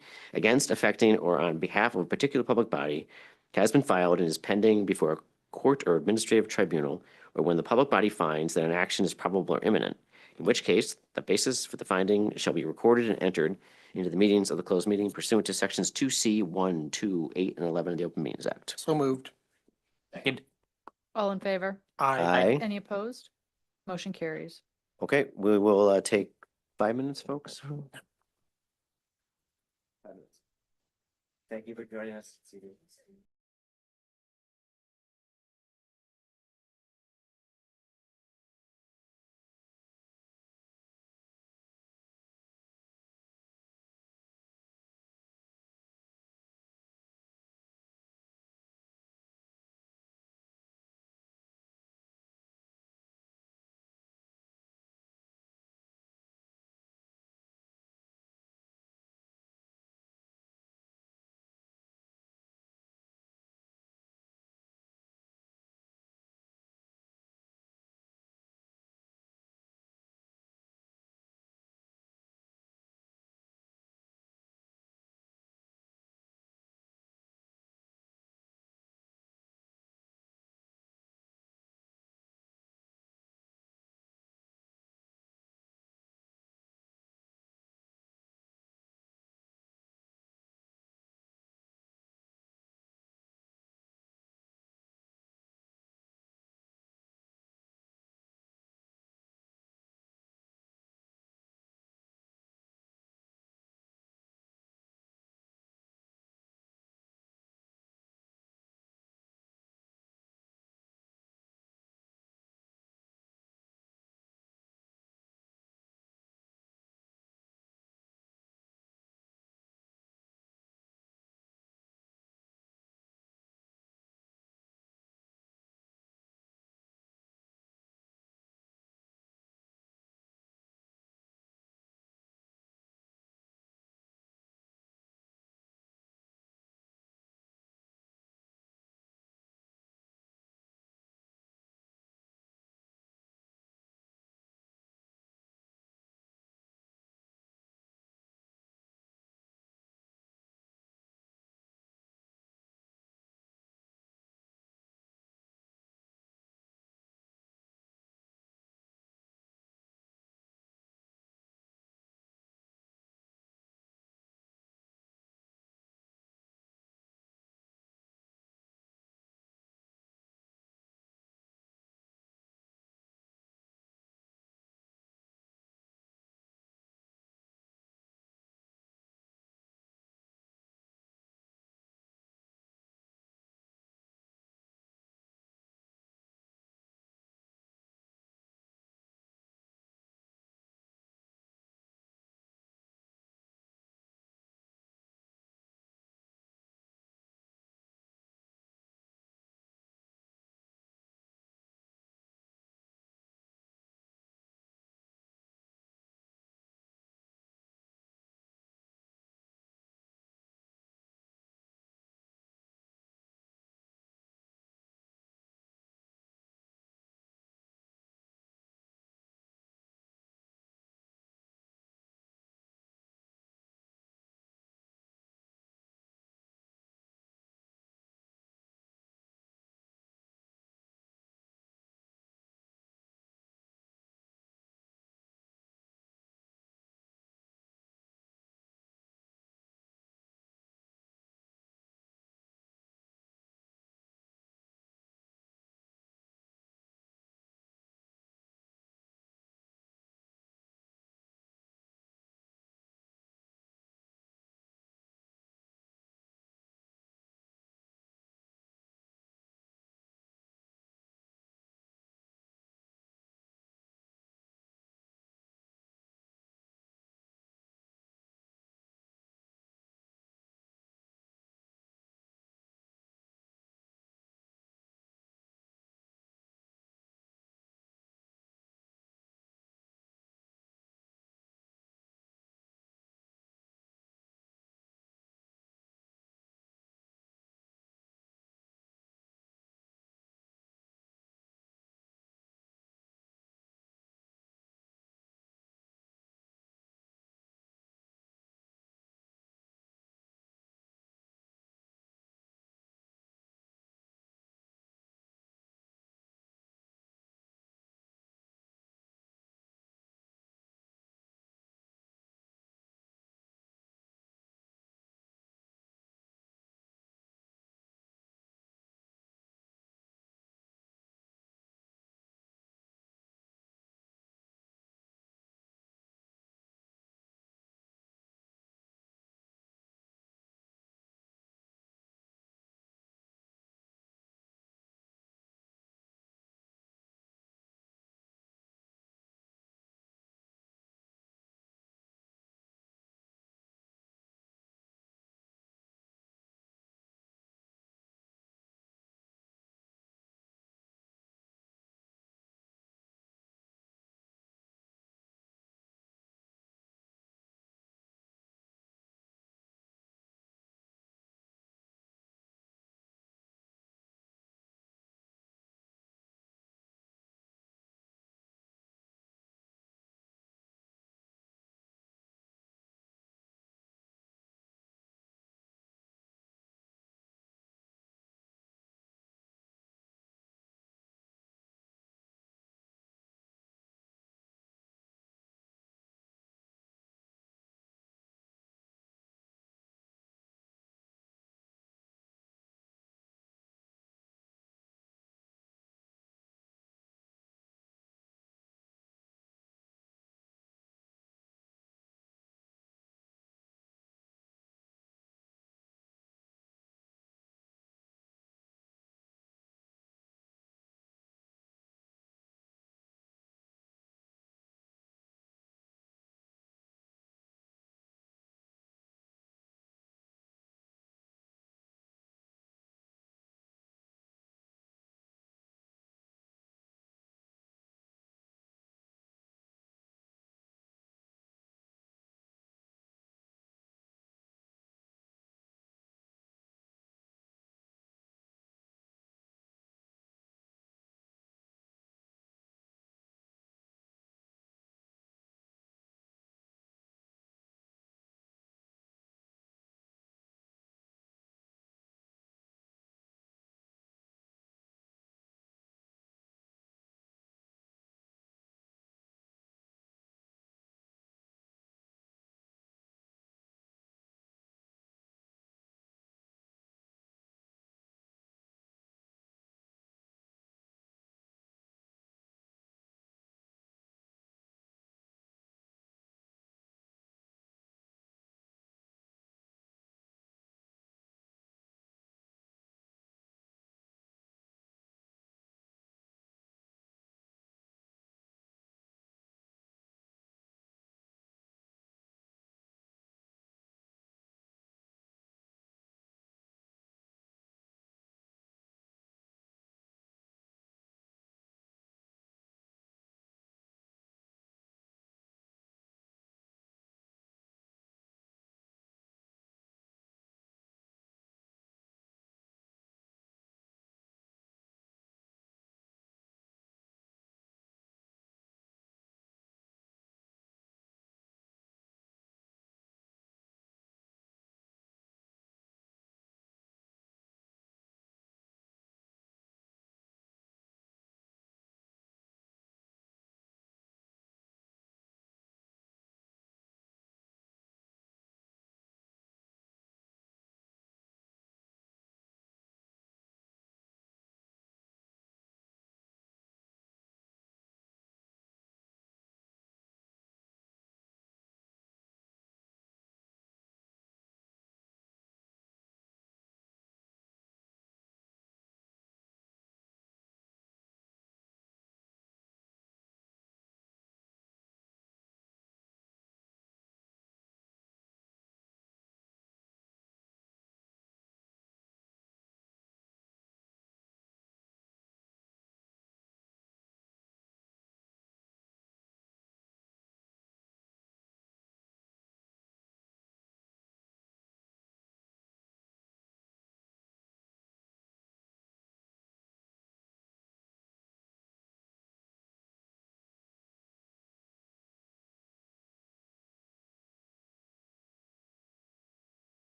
Speaker 2: or on behalf of a particular public body has been filed and is pending before a court or administrative tribunal, or when the public body finds that an action is probable or imminent, in which case the basis for the finding shall be recorded and entered into the meetings of the closed meeting pursuant to sections 2C, 1, 2, 8, and 11 of the Open Meetings Act.
Speaker 18: So moved.
Speaker 3: All in favor?
Speaker 2: Aye.
Speaker 3: Any opposed? Motion carries.
Speaker 2: Okay, we will take 5 minutes, folks. 5 minutes. Thank you for joining us. See you.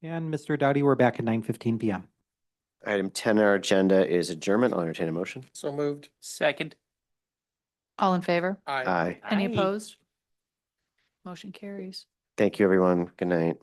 Speaker 1: And Mr. Doughty, we're back at 9:15 PM.
Speaker 2: Item 10 on our agenda is adjournment. I'll entertain a motion.
Speaker 18: So moved.
Speaker 17: Second.
Speaker 3: All in favor?
Speaker 2: Aye.
Speaker 3: Any
Speaker 17: Aye.
Speaker 3: opposed? Motion carries.
Speaker 2: Thank you, everyone. Good night.